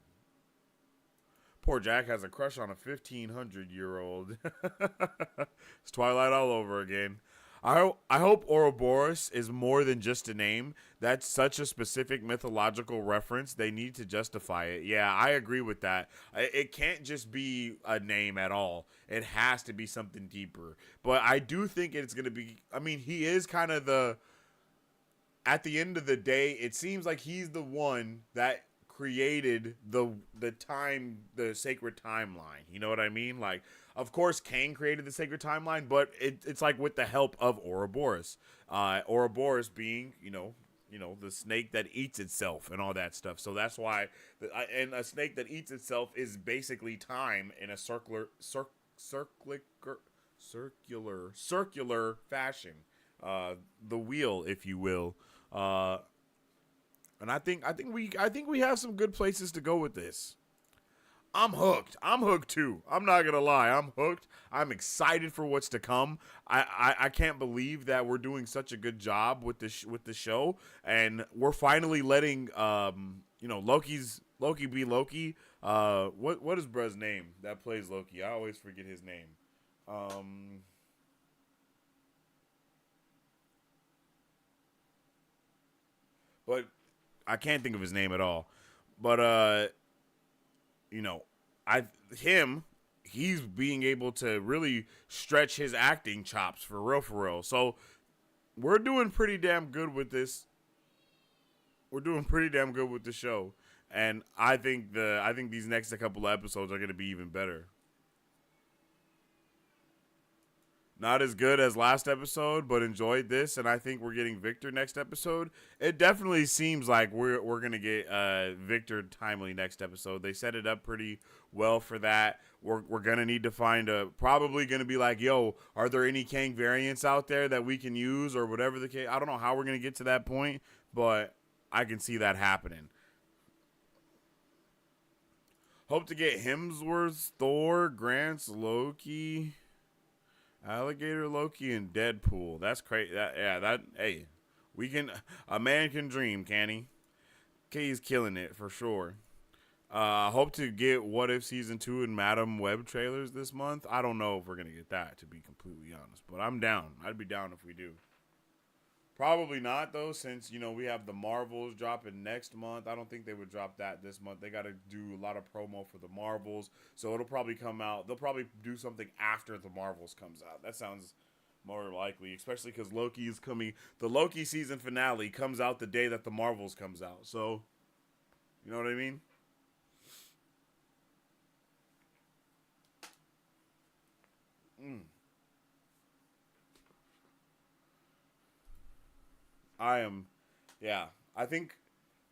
poor Jack has a crush on a 1,500-year-old. It's Twilight all over again. I hope Ouroboros is more than just a name. That's such a specific mythological reference. They need to justify it. Yeah, I agree with that. It can't just be a name at all. It has to be something deeper. But I do think it's going to be... I mean, he is kind of at the end of the day, it seems like he's the one that created the sacred timeline. You know what I mean? Of course, Kang created the sacred timeline, but it's with the help of Ouroboros. Ouroboros being, the snake that eats itself and all that stuff. So that's why, and a snake that eats itself is basically time in a circular fashion. The wheel, if you will. And I think we have some good places to go with this. I'm hooked. I'm hooked too. I'm not gonna lie. I'm hooked. I'm excited for what's to come. I can't believe that we're doing such a good job with the show, and we're finally letting Loki be Loki. What is bruh's name that plays Loki? I always forget his name. But I can't think of his name at all. But he's being able to really stretch his acting chops for real. So we're doing pretty damn good with this. We're doing pretty damn good with the show, and I think these next couple of episodes are going to be even better. Not as good as last episode, but enjoyed this, and I think we're getting Victor next episode. It definitely seems like we're gonna get Victor timely next episode. They set it up pretty well for that. We're gonna need to find probably gonna be yo, are there any Kang variants out there that we can use or whatever the case? I don't know how we're gonna get to that point, but I can see that happening. Hope to get Hemsworth's Thor, Grant's Loki, Alligator Loki, and Deadpool. That's crazy. Hey, we can. A man can dream, can he? K's killing it for sure. Hope to get What If Season 2 and Madam Web trailers this month. I don't know if we're going to get that, to be completely honest. But I'm down. I'd be down if we do. Probably not, though, since, we have the Marvels dropping next month. I don't think they would drop that this month. They got to do a lot of promo for the Marvels. So it'll probably come out. They'll probably do something after the Marvels comes out. That sounds more likely, especially because Loki is coming. The Loki season finale comes out the day that the Marvels comes out. So, you know what I mean? I think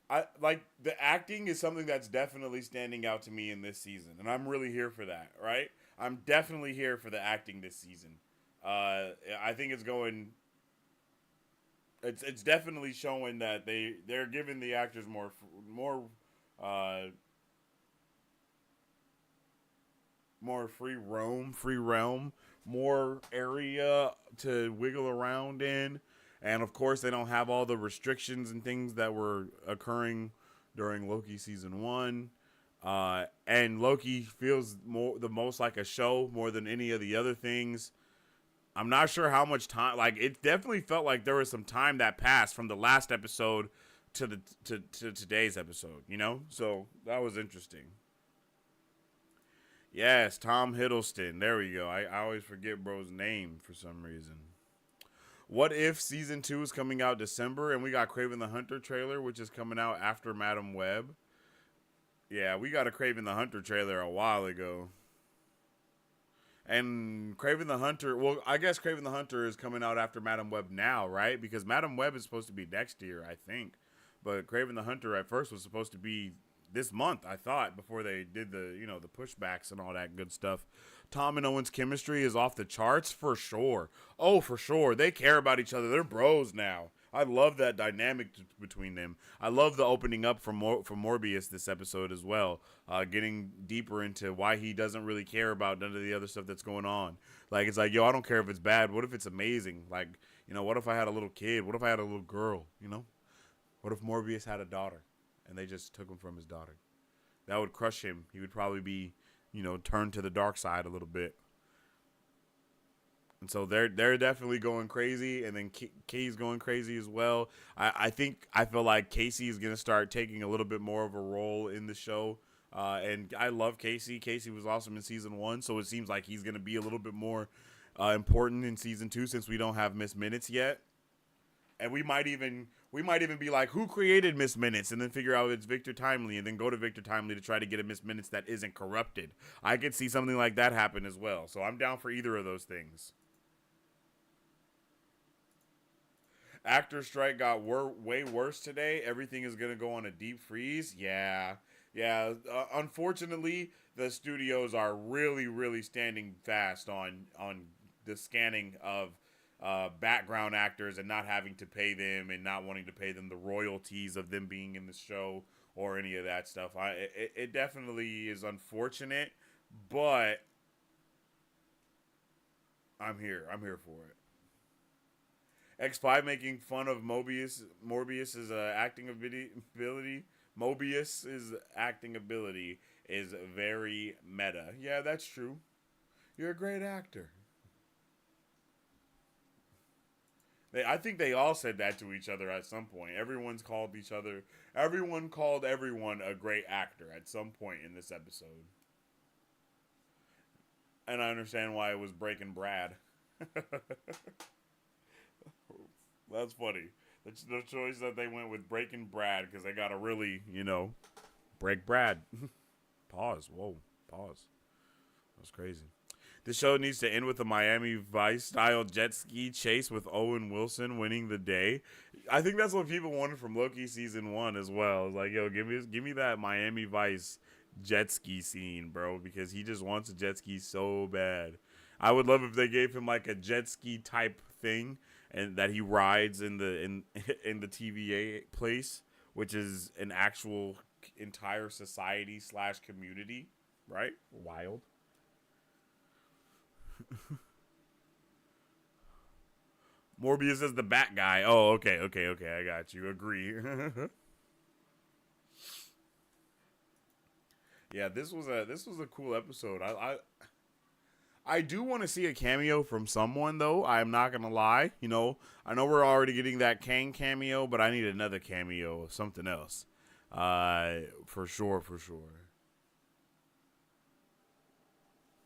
I like the acting is something that's definitely standing out to me in this season, and I'm really here for that. Right? I'm definitely here for the acting this season. I think it's going. It's definitely showing that they're giving the actors uh, more free realm, more area to wiggle around in. And of course, they don't have all the restrictions and things that were occurring during Loki season 1. And Loki feels the most like a show more than any of the other things. I'm not sure how much time. Like, it definitely felt like there was some time that passed from the last episode to today's episode. So that was interesting. Yes, Tom Hiddleston. There we go. I always forget bro's name for some reason. What If Season 2 is coming out December, and we got Kraven the Hunter trailer, which is coming out after Madam Web. Yeah, we got a Kraven the Hunter trailer a while ago. And Kraven the Hunter, well, I guess Kraven the Hunter is coming out after Madam Web now, right? Because Madam Web is supposed to be next year, I think. But Kraven the Hunter at first was supposed to be this month, I thought, before they did the pushbacks and all that good stuff. Tom and Owen's chemistry is off the charts for sure. Oh, for sure. They care about each other. They're bros now. I love that dynamic between them. I love the opening up from Morbius this episode as well. Getting deeper into why he doesn't really care about none of the other stuff that's going on. Like, it's like, yo, I don't care if it's bad. What if it's amazing? Like, what if I had a little kid? What if I had a little girl? What if Morbius had a daughter and they just took him from his daughter? That would crush him. He would probably be, turned to the dark side a little bit. And so they're definitely going crazy, and then Kay's going crazy as well. I feel like Casey is going to start taking a little bit more of a role in the show. And I love Casey. Casey was awesome in season 1, so it seems like he's going to be a little bit more important in season 2 since we don't have Miss Minutes yet. And we might even be like, who created Miss Minutes? And then figure out it's Victor Timely, and then go to Victor Timely to try to get a Miss Minutes that isn't corrupted. I could see something like that happen as well. So I'm down for either of those things. Actor strike got way worse today. Everything is going to go on a deep freeze. Yeah. Unfortunately, the studios are really, really standing fast on the scanning of background actors and not having to pay them and not wanting to pay them the royalties of them being in the show or any of that stuff. It definitely is unfortunate, but I'm here for it. X5 making fun of Morbius's acting ability. Mobius's acting ability is very meta. Yeah, that's true. You're a great actor. I think they all said that to each other at some point. Everyone called everyone a great actor at some point in this episode. And I understand why it was Breaking Brad. That's funny. The choice that they went with Breaking Brad because they got to really, break Brad. Pause. Whoa. Pause. That was crazy. The show needs to end with a Miami Vice style jet ski chase with Owen Wilson winning the day. I think that's what people wanted from Loki season 1 as well. It's like, yo, give me that Miami Vice jet ski scene, bro, because he just wants a jet ski so bad. I would love if they gave him like a jet ski type thing and that he rides in the TVA place, which is an actual entire society / community, right? Wild. Morbius is the bat guy. Oh, okay, I got you. Agree. Yeah, this was a cool episode. I do want to see a cameo from someone, though. I'm not gonna lie. You know, I know we're already getting that Kang cameo, but I need another cameo of something else. For sure.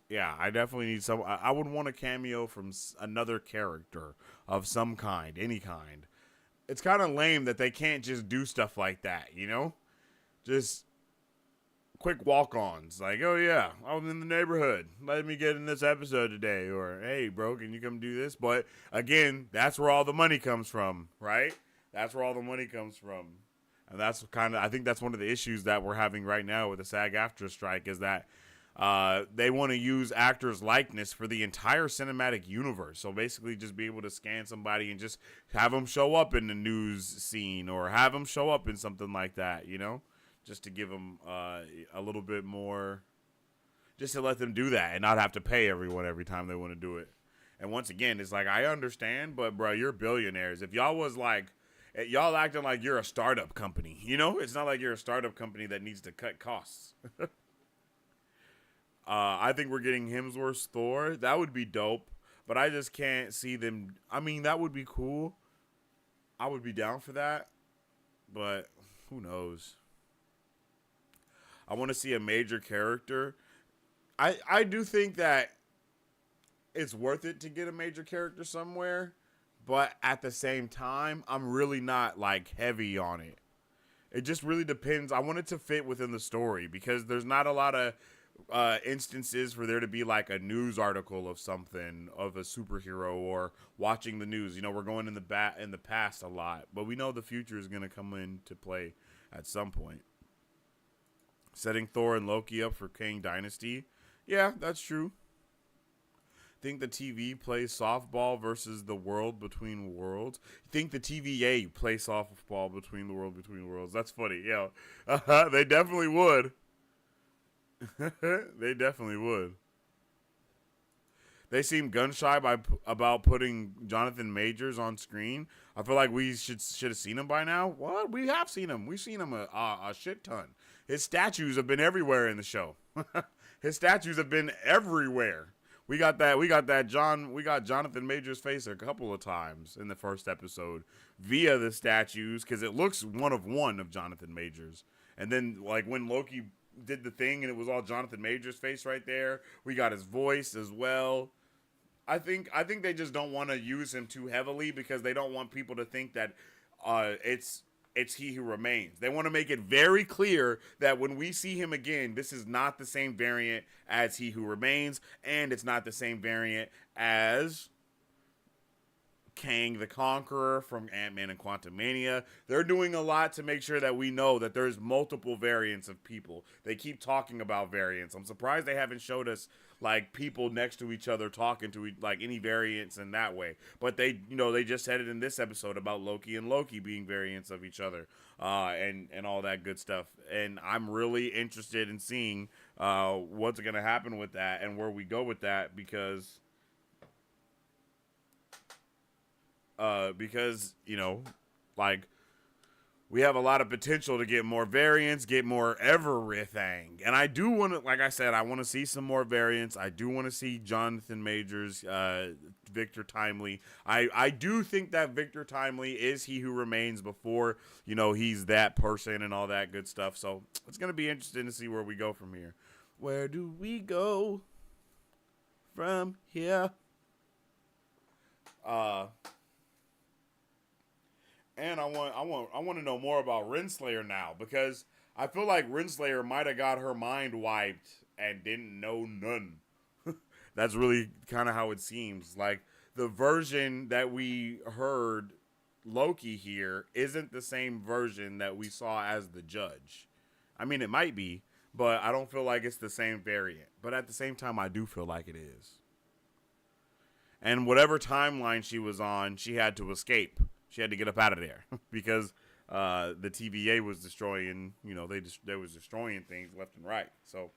Yeah, I definitely need some. I would want a cameo from another character of some kind, any kind. It's kind of lame that they can't just do stuff like that, you know? Just quick walk-ons, like, oh yeah, I was in the neighborhood, let me get in this episode today, or hey bro, can you come do this? But again, that's where all the money comes from, right? That's where all the money comes from. And that's I think that's one of the issues that we're having right now with the SAG-AFTRA strike, is that they want to use actors' likeness for the entire cinematic universe. So basically just be able to scan somebody and just have them show up in the news scene, or have them show up in something like that, you know? Just to give them a little bit more, just to let them do that and not have to pay everyone every time they want to do it. And once again, it's like, I understand, but bro, you're billionaires. If y'all was like, y'all acting like you're a startup company, you know? It's not like you're a startup company that needs to cut costs. I think we're getting Hemsworth's Thor. That would be dope, but I just can't see them. I mean, that would be cool. I would be down for that, but who knows? I want to see a major character. I do think that it's worth it to get a major character somewhere, but at the same time, I'm really not like heavy on it. It just really depends. I want it to fit within the story, because there's not a lot of instances for there to be like a news article of something, of a superhero, or watching the news. You know, we're going in the past a lot, but we know the future is going to come into play at some point. Setting Thor and Loki up for Kang Dynasty. Yeah, that's true. Think the TV plays softball versus the world between worlds. Think the TVA play softball between the world between worlds. That's funny. Yeah, they definitely would. They definitely would. They seem gun shy about putting Jonathan Majors on screen. I feel like we should have seen him by now. What? We have seen him. We've seen him a shit ton. His statues have been everywhere in the show. His statues have been everywhere. We got Jonathan Majors' face a couple of times in the first episode via the statues, because it looks one of Jonathan Majors. And then like when Loki did the thing and it was all Jonathan Majors' face right there, we got his voice as well. I think they just don't want to use him too heavily, because they don't want people to think that it's He Who Remains. They want to make it very clear that when we see him again, this is not the same variant as He Who Remains, and it's not the same variant as Kang the Conqueror from Ant-Man and Quantumania. They're doing a lot to make sure that we know that there's multiple variants of people. They keep talking about variants. I'm surprised they haven't showed us like people next to each other talking to like any variants in that way. But they just said it in this episode about Loki and Loki being variants of each other, and all that good stuff. And I'm really interested in seeing what's going to happen with that and where we go with that, because like, we have a lot of potential to get more variants, get more everything. And I do want to, like I said, I want to see some more variants. I do want to see Jonathan Majors, Victor Timely. I do think that Victor Timely is He Who Remains before, he's that person and all that good stuff. So it's going to be interesting to see where we go from here. Where do we go from here? And I want to know more about Renslayer now, because I feel like Renslayer might have got her mind wiped and didn't know none. That's really kind of how it seems. Like, the version that we heard Loki here isn't the same version that we saw as the Judge. I mean, it might be, but I don't feel like it's the same variant. But at the same time, I do feel like it is. And whatever timeline she was on, she had to escape. She had to get up out of there because the TVA was destroying, they was destroying things left and right. So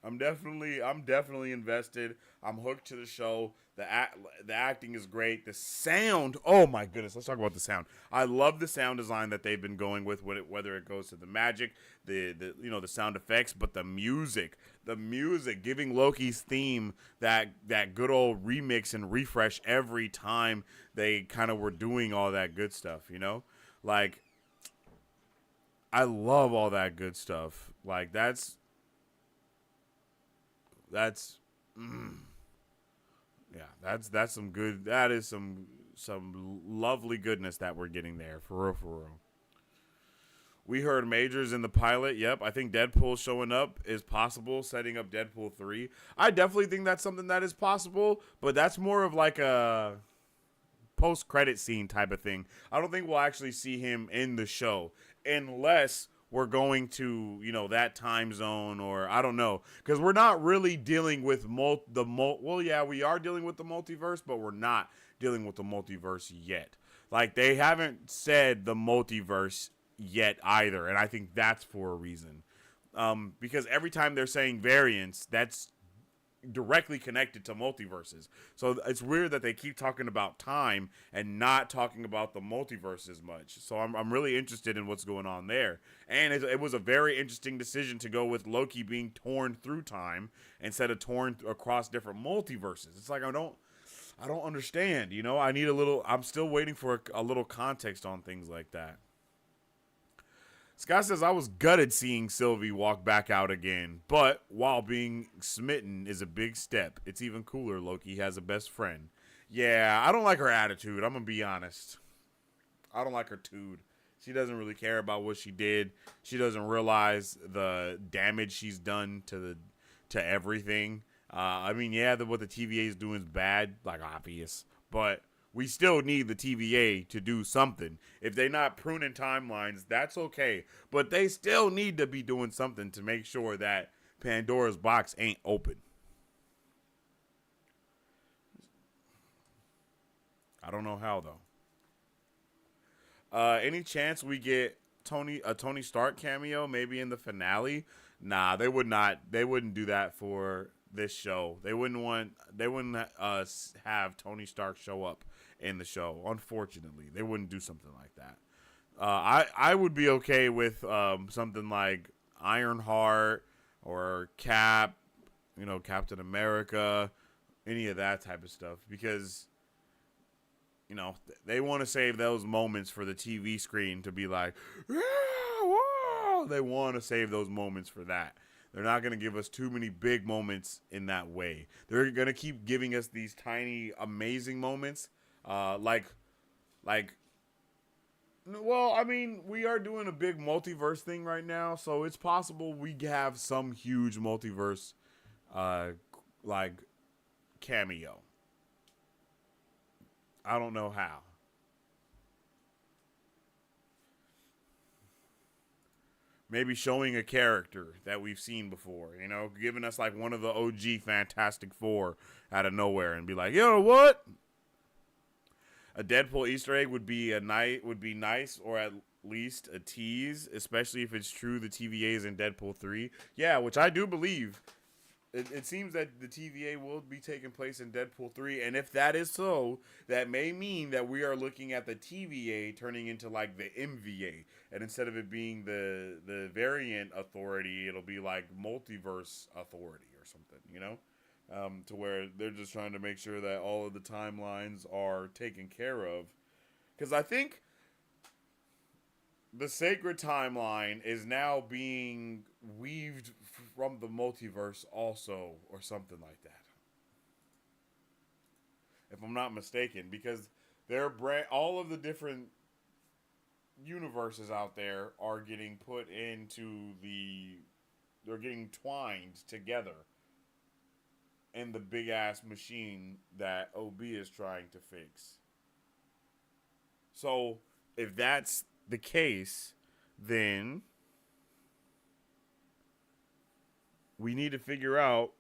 I'm definitely invested. I'm hooked to the show. The acting is great. The sound, oh my goodness, let's talk about the sound. I love the sound design that they've been going with whether it goes to the magic, the sound effects, but the music, giving Loki's theme that good old remix and refresh every time they kind of were doing all that good stuff, Like I love all that good stuff. Like that's yeah, that's some good. That is some lovely goodness that we're getting there, for real, for real. We heard Majors in the pilot. Yep, I think Deadpool showing up is possible, setting up Deadpool 3. I definitely think that's something that is possible, but that's more of like a post-credit scene type of thing. I don't think we'll actually see him in the show unless we're going to, that time zone, or I don't know, because we're not really dealing with well, yeah, we are dealing with the multiverse, but we're not dealing with the multiverse yet. Like, they haven't said the multiverse yet either, and I think that's for a reason. Because every time they're saying variants, that's directly connected to multiverses. So it's weird that they keep talking about time and not talking about the multiverse as much. So I'm really interested in what's going on there. And it was a very interesting decision to go with Loki being torn through time instead of torn across different multiverses. It's like I don't understand, I'm still waiting for a little context on things like that. Scott says, I was gutted seeing Sylvie walk back out again, but while being smitten is a big step. It's even cooler Loki has a best friend. Yeah, I don't like her attitude. I'm going to be honest. I don't like her dude. She doesn't really care about what she did. She doesn't realize the damage she's done to everything. I mean, yeah, what the TVA is doing is bad, like obvious, but we still need the TVA to do something. If they're not pruning timelines, that's okay. But they still need to be doing something to make sure that Pandora's box ain't open. I don't know how, though. Any chance we get a Tony Stark cameo, maybe in the finale? Nah, they would not. They wouldn't do that for this show. They wouldn't have Tony Stark show up in the show. Unfortunately, they wouldn't do something like that. I would be okay with something like Ironheart or Cap, Captain America, any of that type of stuff, because they want to save those moments for the TV screen to be like, yeah, whoa! They want to save those moments for that. They're not going to give us too many big moments in that way. They're going to keep giving us these tiny, amazing moments. Well, I mean, we are doing a big multiverse thing right now, so it's possible we have some huge multiverse, cameo. I don't know how. Maybe showing a character that we've seen before, giving us like one of the OG Fantastic Four out of nowhere and be like, what? A Deadpool Easter egg would be nice, or at least a tease, especially if it's true the TVA is in Deadpool 3. Yeah, which I do believe. It seems that the TVA will be taking place in Deadpool 3, and if that is so, that may mean that we are looking at the TVA turning into like the MVA, and instead of it being the variant authority, it'll be like multiverse authority or something, to where they're just trying to make sure that all of the timelines are taken care of. Because I think the sacred timeline is now being weaved from the multiverse also, or something like that. If I'm not mistaken, because all of the different universes out there are getting put into they're getting twined together in the big ass machine that OB is trying to fix. So, if that's the case, then we need to figure out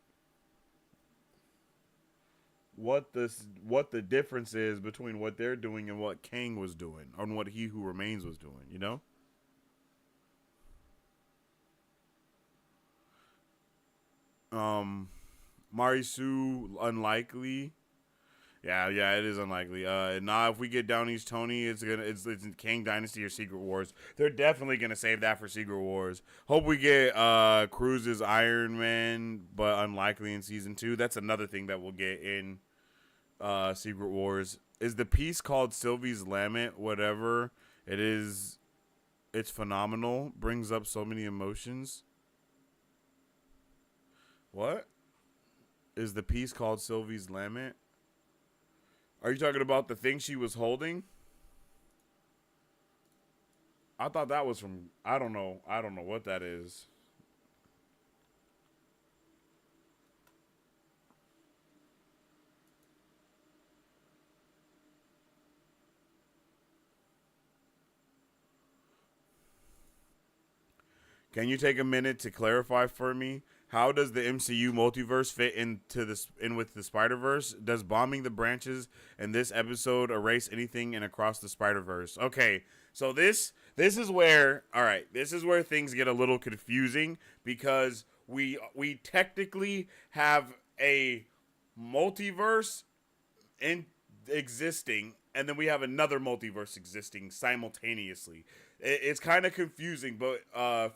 what the difference is between what they're doing and what Kang was doing, and what He Who Remains was doing. You know. Um, Marisu unlikely. Yeah, it is unlikely. Nah, if we get Downey's Tony, it's Kang Dynasty or Secret Wars. They're definitely gonna save that for Secret Wars. Hope we get Cruz's Iron Man, but unlikely in season 2. That's another thing that we'll get in Secret Wars. Is the piece called Sylvie's Lament? Whatever it is, it's phenomenal. Brings up so many emotions. What is the piece called Sylvie's Lament? Are you talking about the thing she was holding? I thought that was from, I don't know what that is. Can you take a minute to clarify for me? How does the MCU multiverse fit in with the Spider-Verse? Does bombing the branches in this episode erase anything in Across the Spider-Verse? Okay, so this is where, all right, this is where things get a little confusing, because we technically have a multiverse in existing, and then we have another multiverse existing simultaneously. It's kind of confusing, but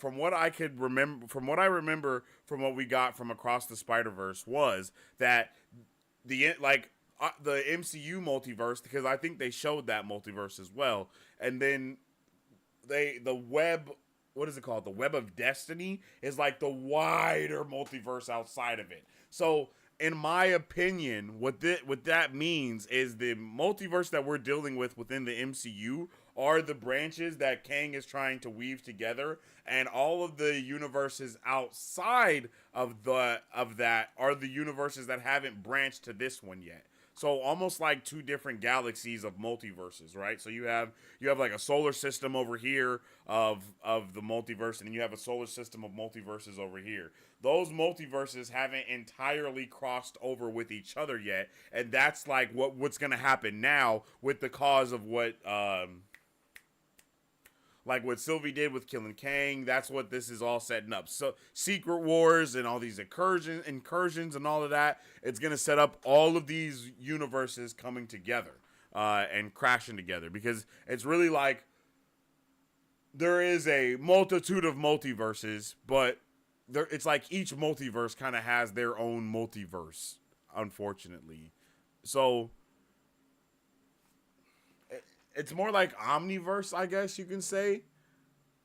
from what I could remember, from what we got from Across the Spider-Verse, was that the MCU multiverse, because I think they showed that multiverse as well, and then the web, what is it called? The Web of Destiny is like the wider multiverse outside of it. So in my opinion, what that means is the multiverse that we're dealing with within the MCU are the branches that Kang is trying to weave together, and all of the universes outside of that are the universes that haven't branched to this one yet. So almost like two different galaxies of multiverses, right? So you have like a solar system over here of the multiverse, and then you have a solar system of multiverses over here. Those multiverses haven't entirely crossed over with each other yet, and that's like what's gonna happen now with the cause of what like what Sylvie did with killing Kang. That's what this is all setting up. So Secret Wars and all these incursions and all of that, it's going to set up all of these universes coming together and crashing together, because it's really like there is a multitude of multiverses, but it's like each multiverse kind of has their own multiverse, unfortunately. So it's more like omniverse, I guess you can say,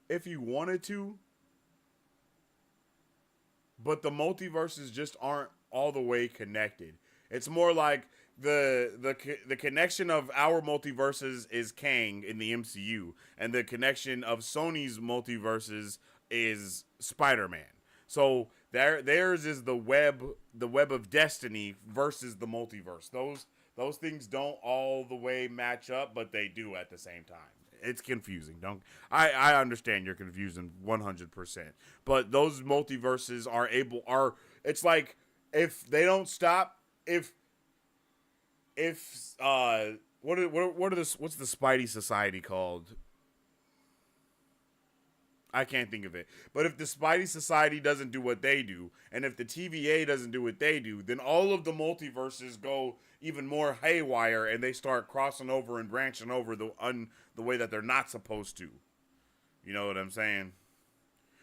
if you wanted to. But the multiverses just aren't all the way connected. It's more like the connection of our multiverses is Kang in the MCU, and the connection of Sony's multiverses is Spider-Man. So theirs is the web of destiny versus the multiverse. Those things don't all the way match up, but they do at the same time. It's confusing. I understand you're confusing 100%. But those multiverses are it's like, if they don't stop, if what's the Spidey Society called? I can't think of it. But if the Spidey Society doesn't do what they do, and if the TVA doesn't do what they do, then all of the multiverses go even more haywire, and they start crossing over and branching over the way that they're not supposed to. You know what I'm saying?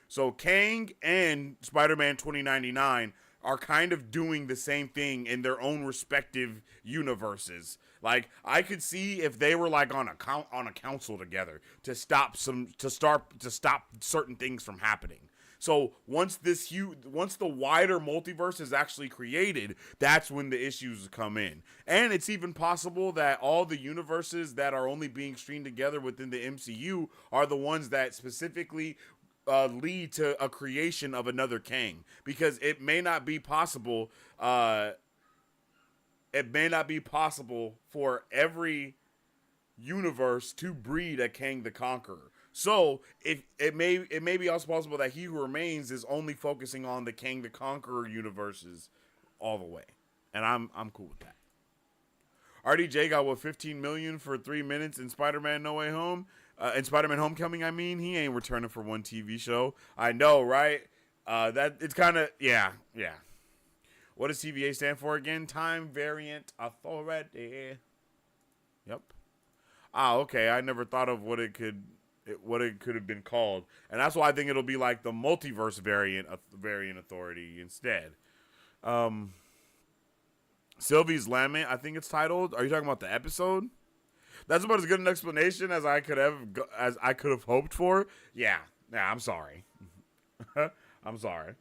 So Kang and Spider-Man 2099 are kind of doing the same thing in their own respective universes. Like, I could see if they were like on a council together to stop certain things from happening. So once the wider multiverse is actually created, that's when the issues come in. And it's even possible that all the universes that are only being streamed together within the MCU are the ones that specifically lead to a creation of another Kang, because it may not be possible. It may not be possible for every universe to breed a Kang the Conqueror. So it may be also possible that He Who Remains is only focusing on the Kang the Conqueror universes all the way, and I'm cool with that. RDJ got what 15 million for 3 minutes in Spider-Man No Way Home, in Spider-Man Homecoming. I mean, he ain't returning for one TV show. I know, right? That it's kind of yeah. What does TVA stand for again? Time Variant Authority. Yep. Ah, okay. I never thought of what it could have been called, and that's why I think it'll be like the multiverse variant authority instead. Sylvie's Lament, I think it's titled. Are you talking about the episode? That's about as good an explanation as I could have hoped for. Yeah. I'm sorry. I'm sorry,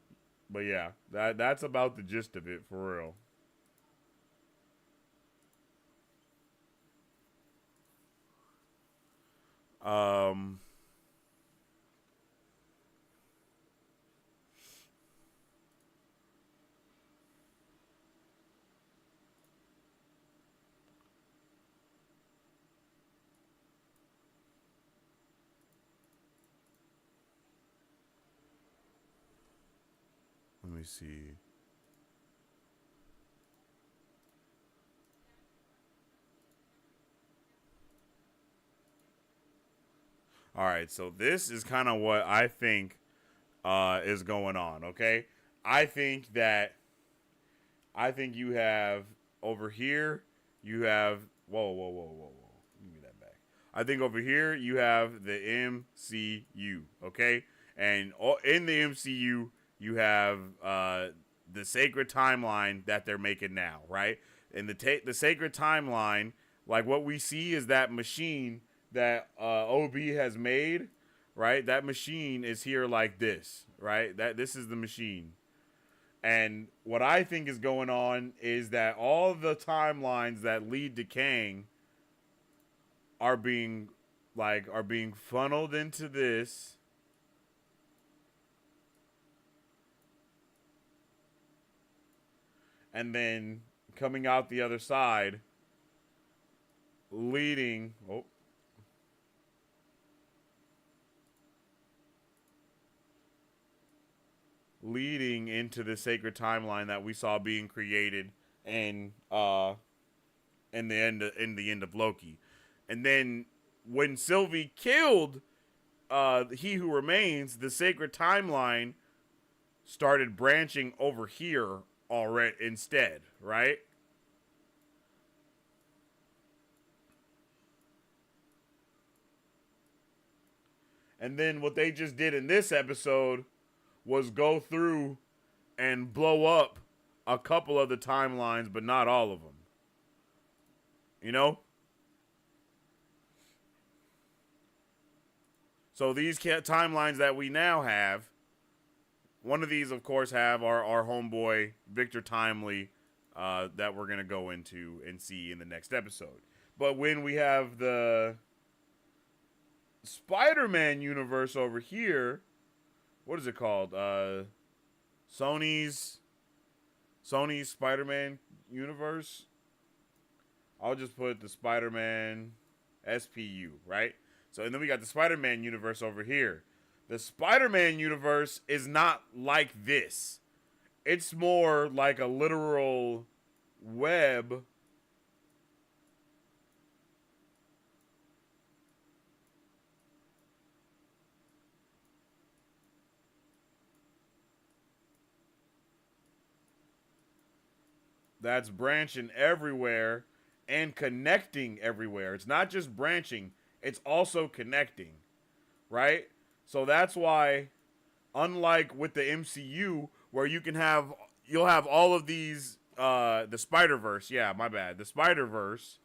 but yeah, that's about the gist of it for real. Um. Let me see. All right, so this is kind of what I think is going on. Okay, I think that you have over here. You have whoa. Give me that back. I think over here you have the MCU. Okay, and in the MCU you have the sacred timeline that they're making now, right? And the sacred timeline, like what we see is that machine that OB has made, right? That machine is here like this, right? This is the machine. And what I think is going on is that all the timelines that lead to Kang are being funneled into this. And then coming out the other side, leading into the sacred timeline that we saw being created in the end of Loki. And then when Sylvie killed He Who Remains, the sacred timeline started branching over here already instead, right? And then what they just did in this episode was go through and blow up a couple of the timelines, but not all of them. You know? So these timelines that we now have, one of these, of course, have our homeboy Victor Timely that we're going to go into and see in the next episode. But when we have the Spider-Man universe over here, what is it called? Sony's Spider-Man universe. I'll just put the Spider-Man SPU, right? So, and then we got the Spider-Man universe over here. The Spider-Man universe is not like this. It's more like a literal web that's branching everywhere and connecting everywhere. It's not just branching, it's also connecting, right? So that's why, unlike with the MCU, where you'll have all of these, the Spider-Verse, yeah, my bad, the Spider-Verse,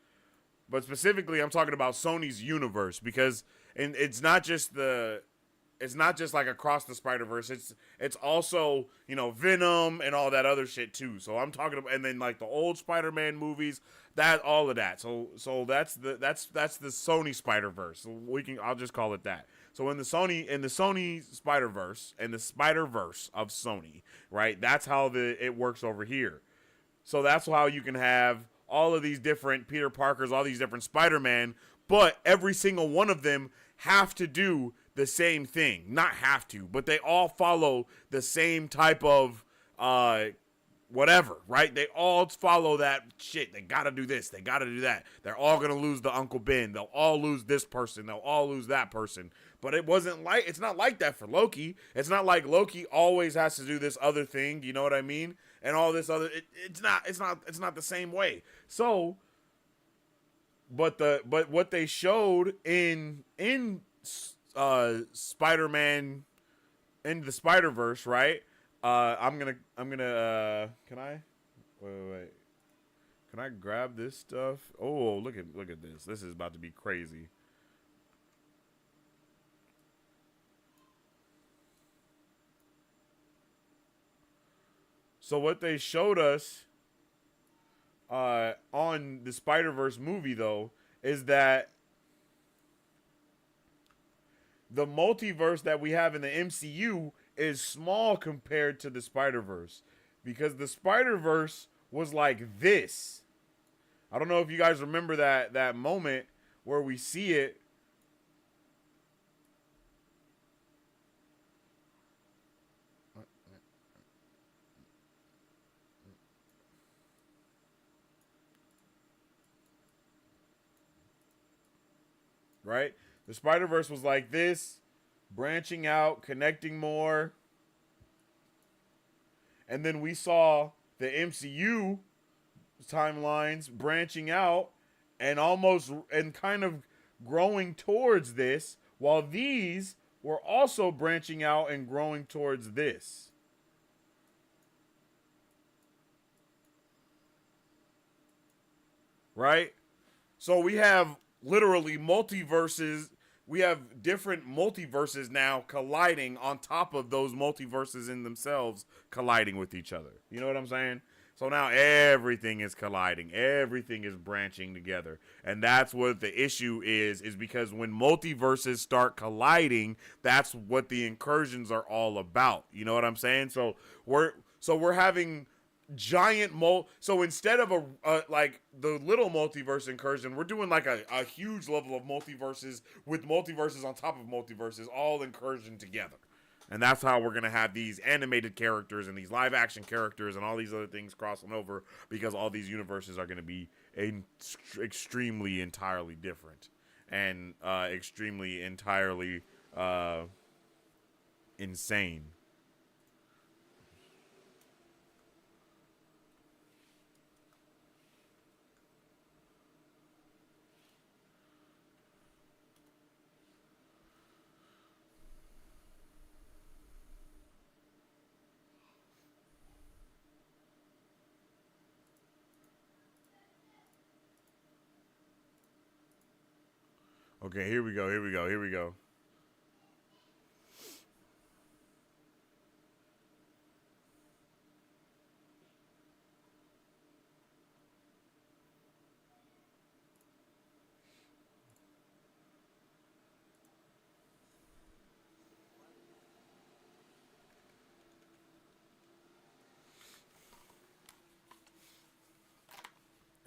but specifically I'm talking about Sony's universe, because it's not just like across the Spider-Verse. It's also, Venom and all that other shit too. So I'm talking about, and then like the old Spider-Man movies, all of that. So that's the Sony Spider-Verse. So I'll just call it that. So in the Sony Spider-Verse and the Spider-Verse of Sony, right? That's how it works over here. So that's how you can have all of these different Peter Parkers, all these different Spider-Man, but every single one of them have to do the same thing. Not have to, but they all follow the same type of whatever, right? They all follow that shit. They gotta do this. They gotta do that. They're all gonna lose the Uncle Ben. They'll all lose this person. They'll all lose that person. But it's not like that for Loki. It's not like Loki always has to do this other thing. You know what I mean? And all this other, it's not the same way. So, but what they showed in Spider-Man in the Spider-Verse, right? I'm gonna can I wait. Can I grab this stuff? Oh, look at this. This is about to be crazy. So what they showed us on the Spider-Verse movie though is that the multiverse that we have in the MCU is small compared to the Spider-Verse, because the Spider-Verse was like this. I don't know if you guys remember that moment where we see it. Right? The Spider-Verse was like this, branching out, connecting more. And then we saw the MCU timelines branching out and kind of growing towards this, while these were also branching out and growing towards this. Right? So we have literally multiverses. We have different multiverses now colliding on top of those multiverses in themselves colliding with each other. You know what I'm saying? So now everything is colliding. Everything is branching together. And that's what the issue is because when multiverses start colliding, that's what the incursions are all about. You know what I'm saying? So we're having giant so instead of like the little multiverse incursion, we're doing like a huge level of multiverses with multiverses on top of multiverses, all incursion together. And that's how we're gonna have these animated characters and these live action characters and all these other things crossing over, because all these universes are gonna be extremely entirely different and extremely entirely insane. Okay, here we go.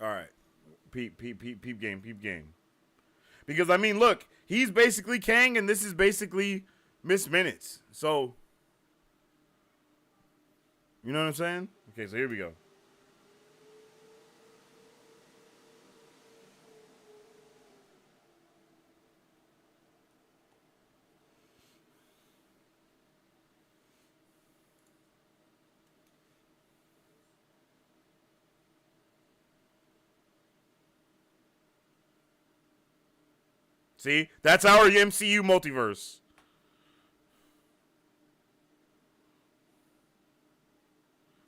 All right. Peep game. Because I mean, look, he's basically Kang and this is basically Miss Minutes. So, you know what I'm saying? Okay, so here we go. See? That's our MCU multiverse.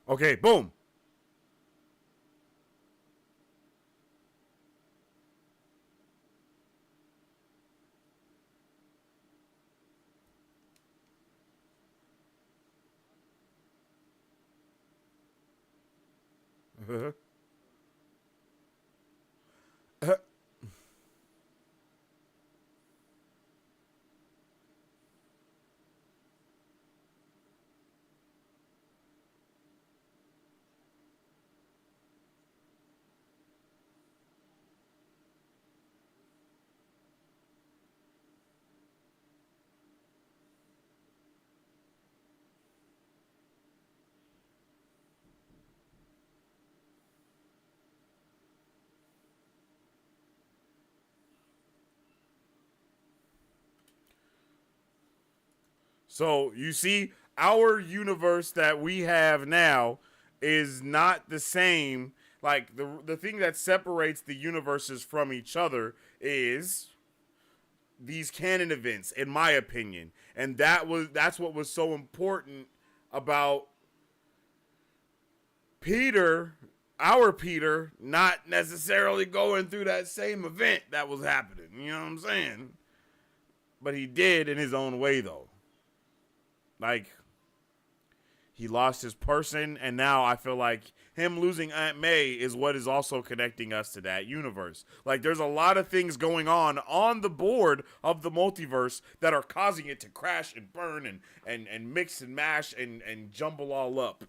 Okay, boom. So you see, our universe that we have now is not the same. Like the thing that separates the universes from each other is these canon events, in my opinion, and that's what was so important about Peter, our Peter, not necessarily going through that same event that was happening. You know what I'm saying? But he did in his own way, though. Like, he lost his person, and now I feel like him losing Aunt May is what is also connecting us to that universe. Like, there's a lot of things going on the board of the multiverse that are causing it to crash and burn and mix and mash and jumble all up.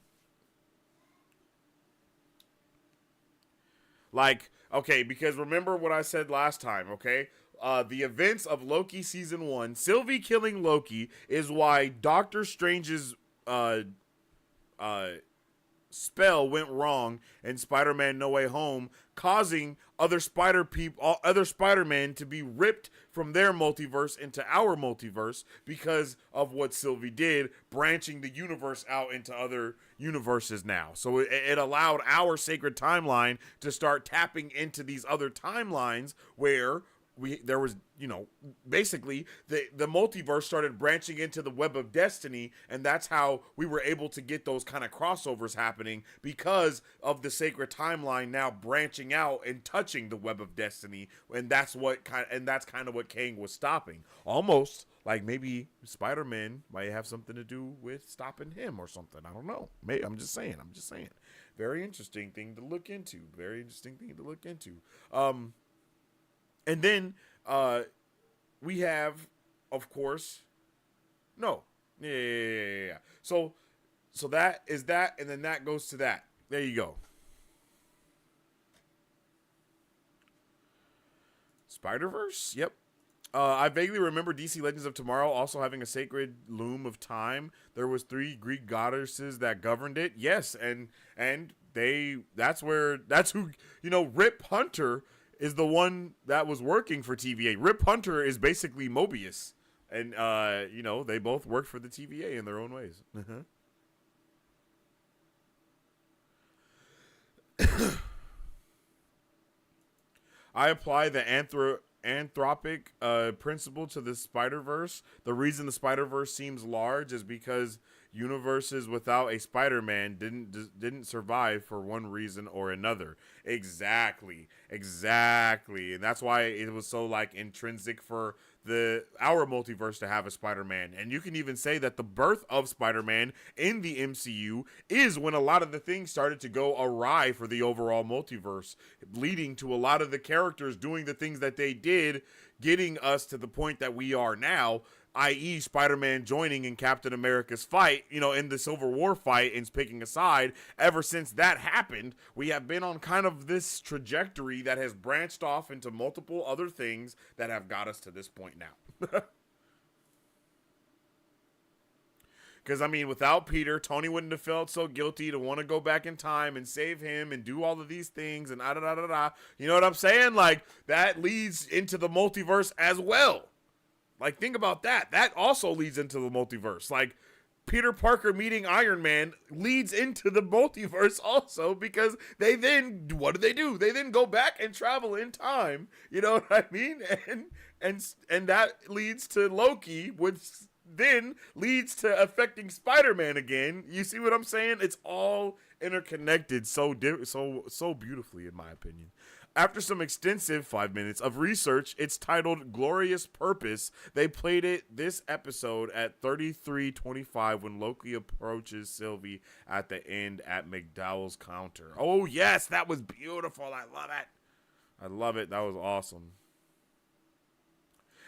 Like, okay, because remember what I said last time, okay? The events of Loki season 1, Sylvie killing Loki is why Doctor Strange's spell went wrong in Spider-Man No Way Home, causing other Spider-Man to be ripped from their multiverse into our multiverse because of what Sylvie did, branching the universe out into other universes now. So it allowed our sacred timeline to start tapping into these other timelines where there was, basically the multiverse started branching into the web of destiny, and that's how we were able to get those kind of crossovers happening because of the sacred timeline now branching out and touching the web of destiny, and that's kind of what Kang was stopping. Almost like maybe Spider-Man might have something to do with stopping him or something. I don't know. Maybe I'm just saying. Very interesting thing to look into. And then we have, of course, no. Yeah. So that is that, and then that goes to that. There you go. Spider-Verse? Yep. I vaguely remember DC Legends of Tomorrow also having a sacred loom of time. There was 3 Greek goddesses that governed it. Yes, and that's who, Rip Hunter is the one that was working for TVA. Rip Hunter is basically Mobius. And, they both worked for the TVA in their own ways. I apply the anthropic principle to the Spider-Verse. The reason the Spider-Verse seems large is because universes without a Spider-Man didn't survive for one reason or another. Exactly. And that's why it was so intrinsic for our multiverse to have a Spider-Man. And you can even say that the birth of Spider-Man in the MCU is when a lot of the things started to go awry for the overall multiverse, leading to a lot of the characters doing the things that they did, getting us to the point that we are now, i.e. Spider-Man joining in Captain America's fight, in the Civil War fight and picking a side. Ever since that happened, we have been on kind of this trajectory that has branched off into multiple other things that have got us to this point now. Because, without Peter, Tony wouldn't have felt so guilty to want to go back in time and save him and do all of these things and da-da-da-da-da. You know what I'm saying? That leads into the multiverse as well. Think about that. That also leads into the multiverse. Peter Parker meeting Iron Man leads into the multiverse also, because they then, what do? They then go back and travel in time. You know what I mean? And that leads to Loki, which then leads to affecting Spider-Man again. You see what I'm saying? It's all interconnected so beautifully, in my opinion. After some extensive 5 minutes of research, it's titled Glorious Purpose. They played it this episode at 33:25 when Loki approaches Sylvie at the end at McDowell's counter. Oh, yes, that was beautiful. I love it. That was awesome.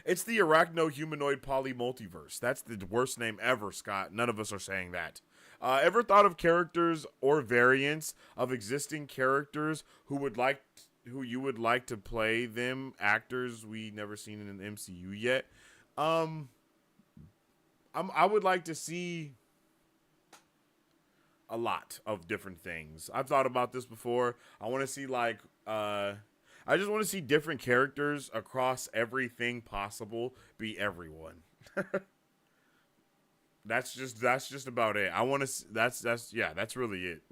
It's the arachno-humanoid polymultiverse. That's the worst name ever, Scott. None of us are saying that. Ever thought of characters or variants of existing characters who you would like to play them, actors we never seen in an MCU yet? I would like to see a lot of different things. I've thought about this before. I want to see I just want to see different characters across everything possible be everyone. That's just about it. I want to. That's yeah. That's really it.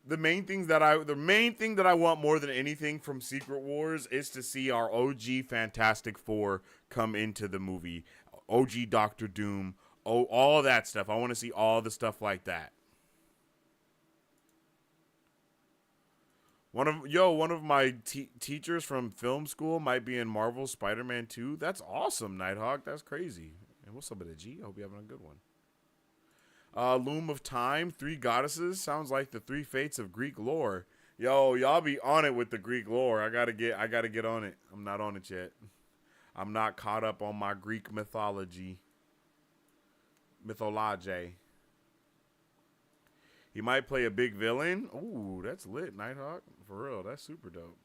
The main thing that I want more than anything from Secret Wars is to see our OG Fantastic Four come into the movie. OG Doctor Doom. Oh, all that stuff. I want to see all the stuff like that. One of my teachers from film school might be in Marvel Spider-Man 2. That's awesome, Nighthawk. That's crazy. And what's up with a G? I hope you're having a good one. Loom of Time, three goddesses. Sounds like the three fates of Greek lore. Yo, y'all be on it with the Greek lore. I gotta get on it. I'm not on it yet. I'm not caught up on my Greek mythology. He might play a big villain. Ooh, that's lit, Nighthawk. For real, that's super dope.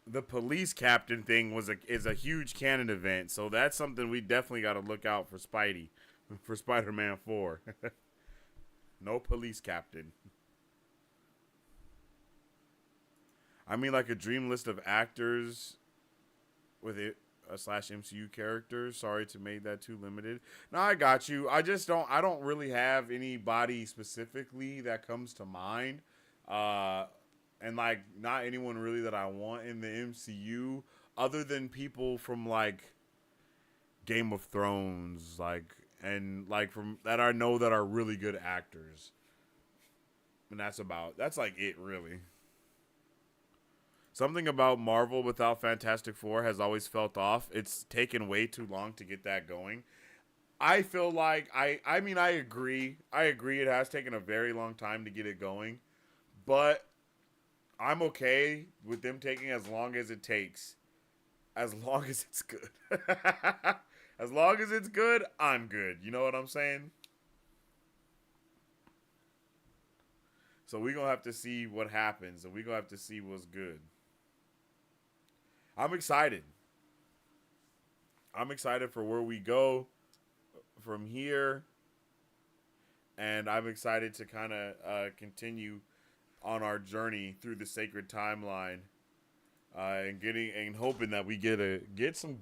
The police captain thing is a huge canon event, so that's something we definitely got to look out for Spidey, for Spider-Man 4. No police captain. I mean, like a dream list of actors with it slash MCU characters. Sorry to make that too limited. No, I got you. I just don't. I don't really have anybody specifically that comes to mind. Uh, and like not anyone really that I want in the MCU other than people from like Game of Thrones, like and like from that I know that are really good actors. And that's like it really. Something about Marvel without Fantastic Four has always felt off. It's taken way too long to get that going. I feel like I mean I agree. I agree it has taken a very long time to get it going. But I'm okay with them taking as long as it takes. As long as it's good. As long as it's good, I'm good. You know what I'm saying? So we're going to have to see what happens. And we're going to have to see what's good. I'm excited. I'm excited for where we go from here. And I'm excited to kind of continue on our journey through the sacred timeline, and getting and hoping that we get some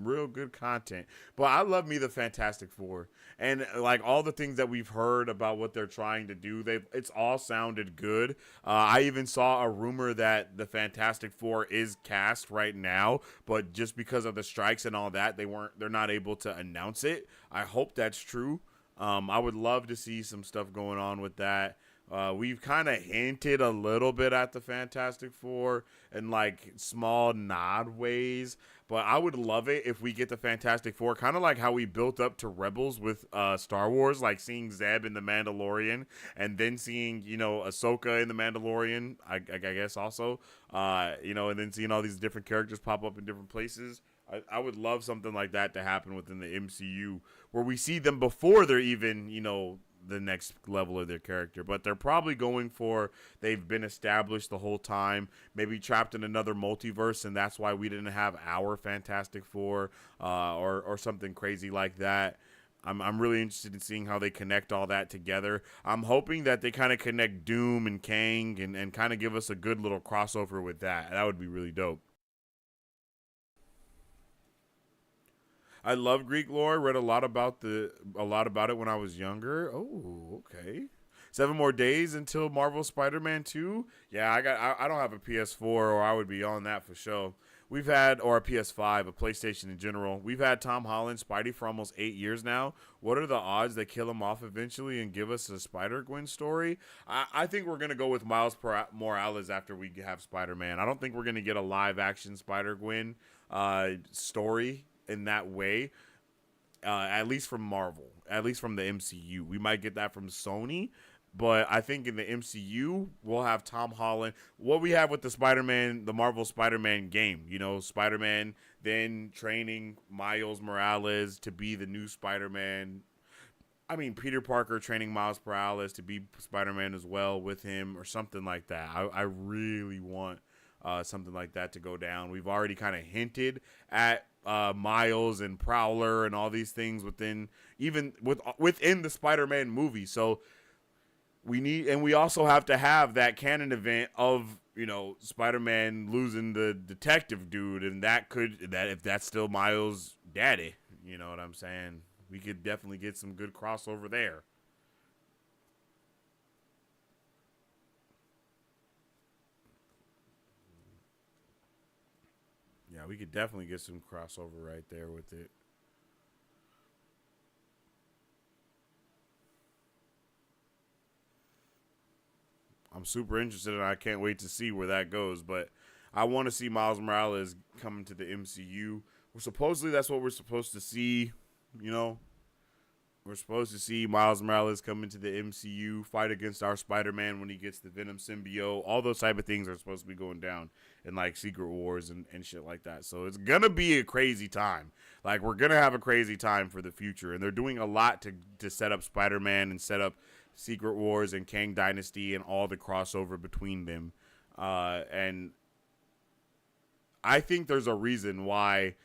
real good content. But I love me the Fantastic Four, and like all the things that we've heard about what they're trying to do, it's all sounded good. I even saw a rumor that the Fantastic Four is cast right now, but just because of the strikes and all that, they're not able to announce it. I hope that's true. I would love to see some stuff going on with that. We've kind of hinted a little bit at the Fantastic Four in like small nod ways, but I would love it if we get the Fantastic Four, kind of like how we built up to Rebels with Star Wars, like seeing Zeb in the Mandalorian, and then seeing Ahsoka in the Mandalorian. I guess also, and then seeing all these different characters pop up in different places. I would love something like that to happen within the MCU, where we see them before they're even the next level of their character, but they're probably going for they've been established the whole time, maybe trapped in another multiverse, and that's why we didn't have our Fantastic Four, or something crazy like that. I'm really interested in seeing how they connect all that together. I'm hoping that they kind of connect Doom and Kang and kind of give us a good little crossover with that. That would be really dope. I love Greek lore. Read a lot about it when I was younger. Oh, okay. 7 more days until Marvel Spider-Man 2. Yeah, I don't have a PS4, or I would be on that for sure. We've had, or a PS5, a PlayStation in general. We've had Tom Holland Spidey for almost 8 years now. What are the odds they kill him off eventually and give us a Spider-Gwen story? I think we're gonna go with Miles Morales after we have Spider-Man. I don't think we're gonna get a live-action Spider-Gwen story in that way, at least from Marvel, at least from the MCU. We might get that from Sony, but I think in the MCU, we'll have Tom Holland. What we have with the Marvel Spider-Man game, Spider-Man then training Miles Morales to be the new Spider-Man. I mean, Peter Parker training Miles Morales to be Spider-Man as well with him, or something like that. I really want something like that to go down. We've already kind of hinted at Miles and Prowler and all these things within the Spider-Man movie. So we also have to have that canon event of, Spider-Man losing the detective dude, and if that's still Miles' daddy, you know what I'm saying? We could definitely get some good crossover there. Yeah, we could definitely get some crossover right there with it. I'm super interested, and I can't wait to see where that goes. But I want to see Miles Morales coming to the MCU. Supposedly that's what we're supposed to see. You know, we're supposed to see Miles Morales come into the MCU, fight against our Spider-Man when he gets the Venom symbiote. All those type of things are supposed to be going down in like Secret Wars and shit like that. So it's gonna be a crazy time. Like, we're gonna have a crazy time for the future, and they're doing a lot to set up Spider-Man and set up Secret Wars and Kang Dynasty and all the crossover between them. And I think there's a reason why.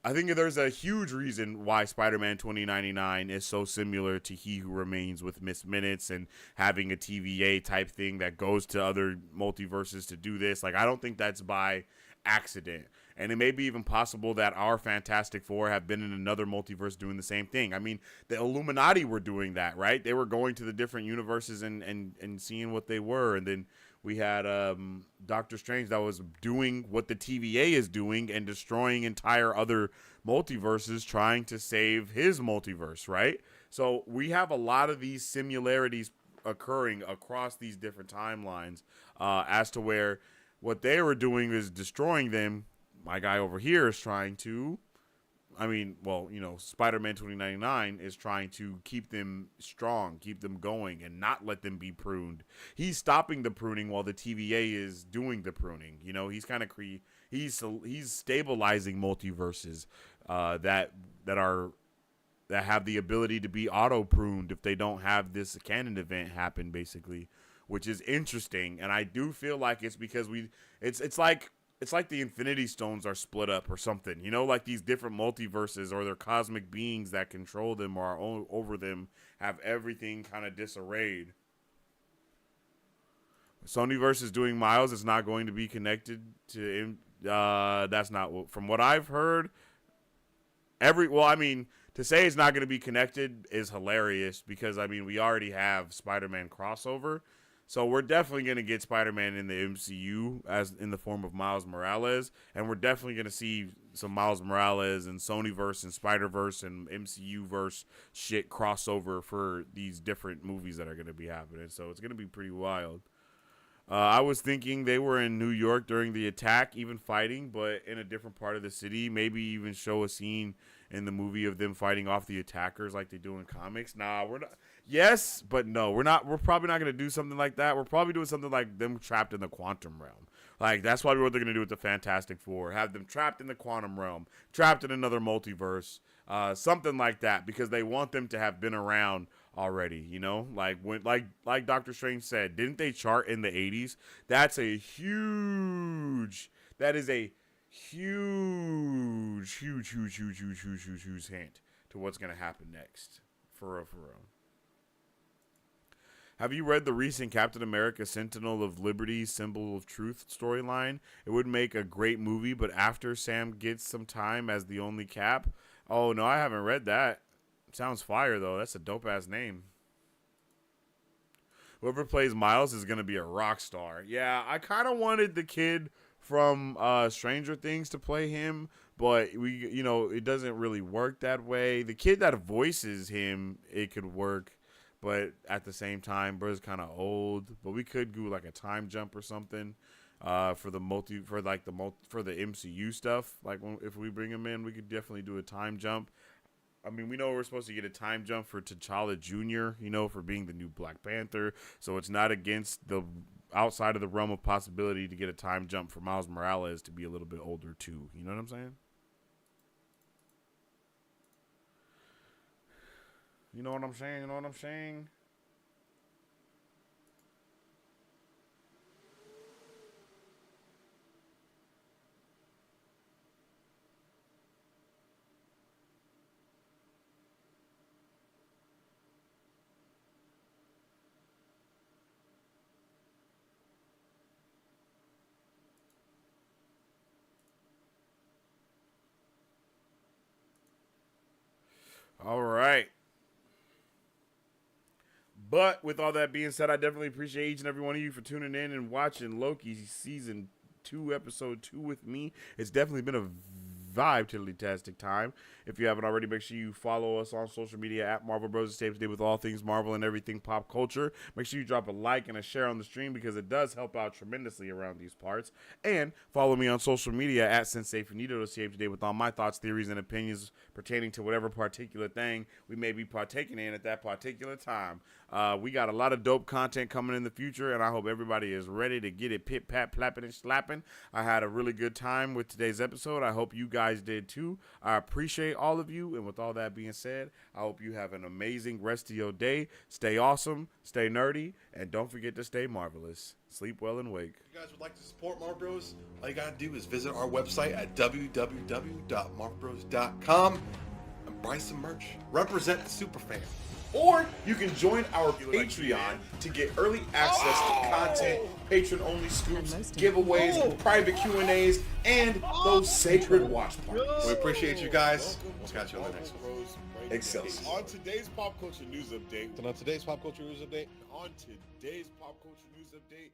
I think there's a huge reason why Spider-Man 2099 is so similar to He Who Remains, with Miss Minutes and having a TVA type thing that goes to other multiverses to do this. Like, I don't think that's by accident. And it may be even possible that our Fantastic Four have been in another multiverse doing the same thing. I mean, the Illuminati were doing that, right? They were going to the different universes and seeing what they were. And then we had Doctor Strange that was doing what the TVA is doing and destroying entire other multiverses, trying to save his multiverse, right? So we have a lot of these similarities occurring across these different timelines, as to where what they were doing is destroying them. My guy over here is trying to, Spider-Man 2099 is trying to keep them strong, keep them going, and not let them be pruned. He's stopping the pruning while the TVA is doing the pruning. He's kind of he's stabilizing multiverses that have the ability to be auto pruned if they don't have this canon event happen, basically, which is interesting. And I do feel like it's because it's like the Infinity Stones are split up or something, like these different multiverses or their cosmic beings that control them or are over them have everything kind of disarrayed. Sonyverse is doing Miles. It's not going to be connected to him. That's not from what I've heard. To say it's not going to be connected is hilarious because, we already have Spider-Man crossover. So we're definitely going to get Spider-Man in the MCU as in the form of Miles Morales. And we're definitely going to see some Miles Morales and Sonyverse and Spider-Verse and MCU-verse shit crossover for these different movies that are going to be happening. So it's going to be pretty wild. I was thinking they were in New York during the attack, even fighting, but in a different part of the city. Maybe even show a scene in the movie of them fighting off the attackers like they do in comics. Nah, we're not. Yes, but no, we're not. We're probably not going to do something like that. We're probably doing something like them trapped in the quantum realm. Like, that's probably what they're going to do with the Fantastic Four. Have them trapped in the quantum realm, trapped in another multiverse, something like that, because they want them to have been around already, like Doctor Strange said, didn't they chart in the 80s? That is a huge hint to what's going to happen next. For real. Have you read the recent Captain America Sentinel of Liberty, Symbol of Truth storyline? It would make a great movie, but after Sam gets some time as the only Cap. Oh, no, I haven't read that. Sounds fire, though. That's a dope-ass name. Whoever plays Miles is going to be a rock star. Yeah, I kind of wanted the kid from Stranger Things to play him, but it doesn't really work that way. The kid that voices him, it could work, but at the same time, bro's kind of old. But we could do like a time jump or something for the MCU stuff. Like, if we bring him in, we could definitely do a time jump. We know we're supposed to get a time jump for T'Challa Jr., for being the new Black Panther. So it's not outside of the realm of possibility to get a time jump for Miles Morales to be a little bit older, too. You know what I'm saying? You know what I'm saying? All right. But with all that being said, I definitely appreciate each and every one of you for tuning in and watching Loki Season 2, Episode 2 with me. It's definitely been a vibe-tastic time. If you haven't already, make sure you follow us on social media at Marvel Bros. Stay up to date with all things Marvel and everything pop culture. Make sure you drop a like and a share on the stream because it does help out tremendously around these parts. And follow me on social media at Sensei Finito to stay up to date with all my thoughts, theories, and opinions pertaining to whatever particular thing we may be partaking in at that particular time. We got a lot of dope content coming in the future, and I hope everybody is ready to get it pit, pat, plapping, and slapping. I had a really good time with today's episode. I hope you guys did too. I appreciate all of you, and with all that being said, I hope you have an amazing rest of your day. Stay awesome, stay nerdy, and don't forget to stay marvelous. Sleep well and wake. If you guys would like to support Marvel Bros, all you gotta do is visit our website at www.marvelbros.com and buy some merch. Represent the superfan. Or you can join our Patreon to get early access to content, patron-only scoops, giveaways, private Q&As, and those sacred watch parties. We appreciate you guys. We'll catch you on the next one. Excelsior. On today's pop culture news update, And on today's pop culture news update, on today's pop culture news update,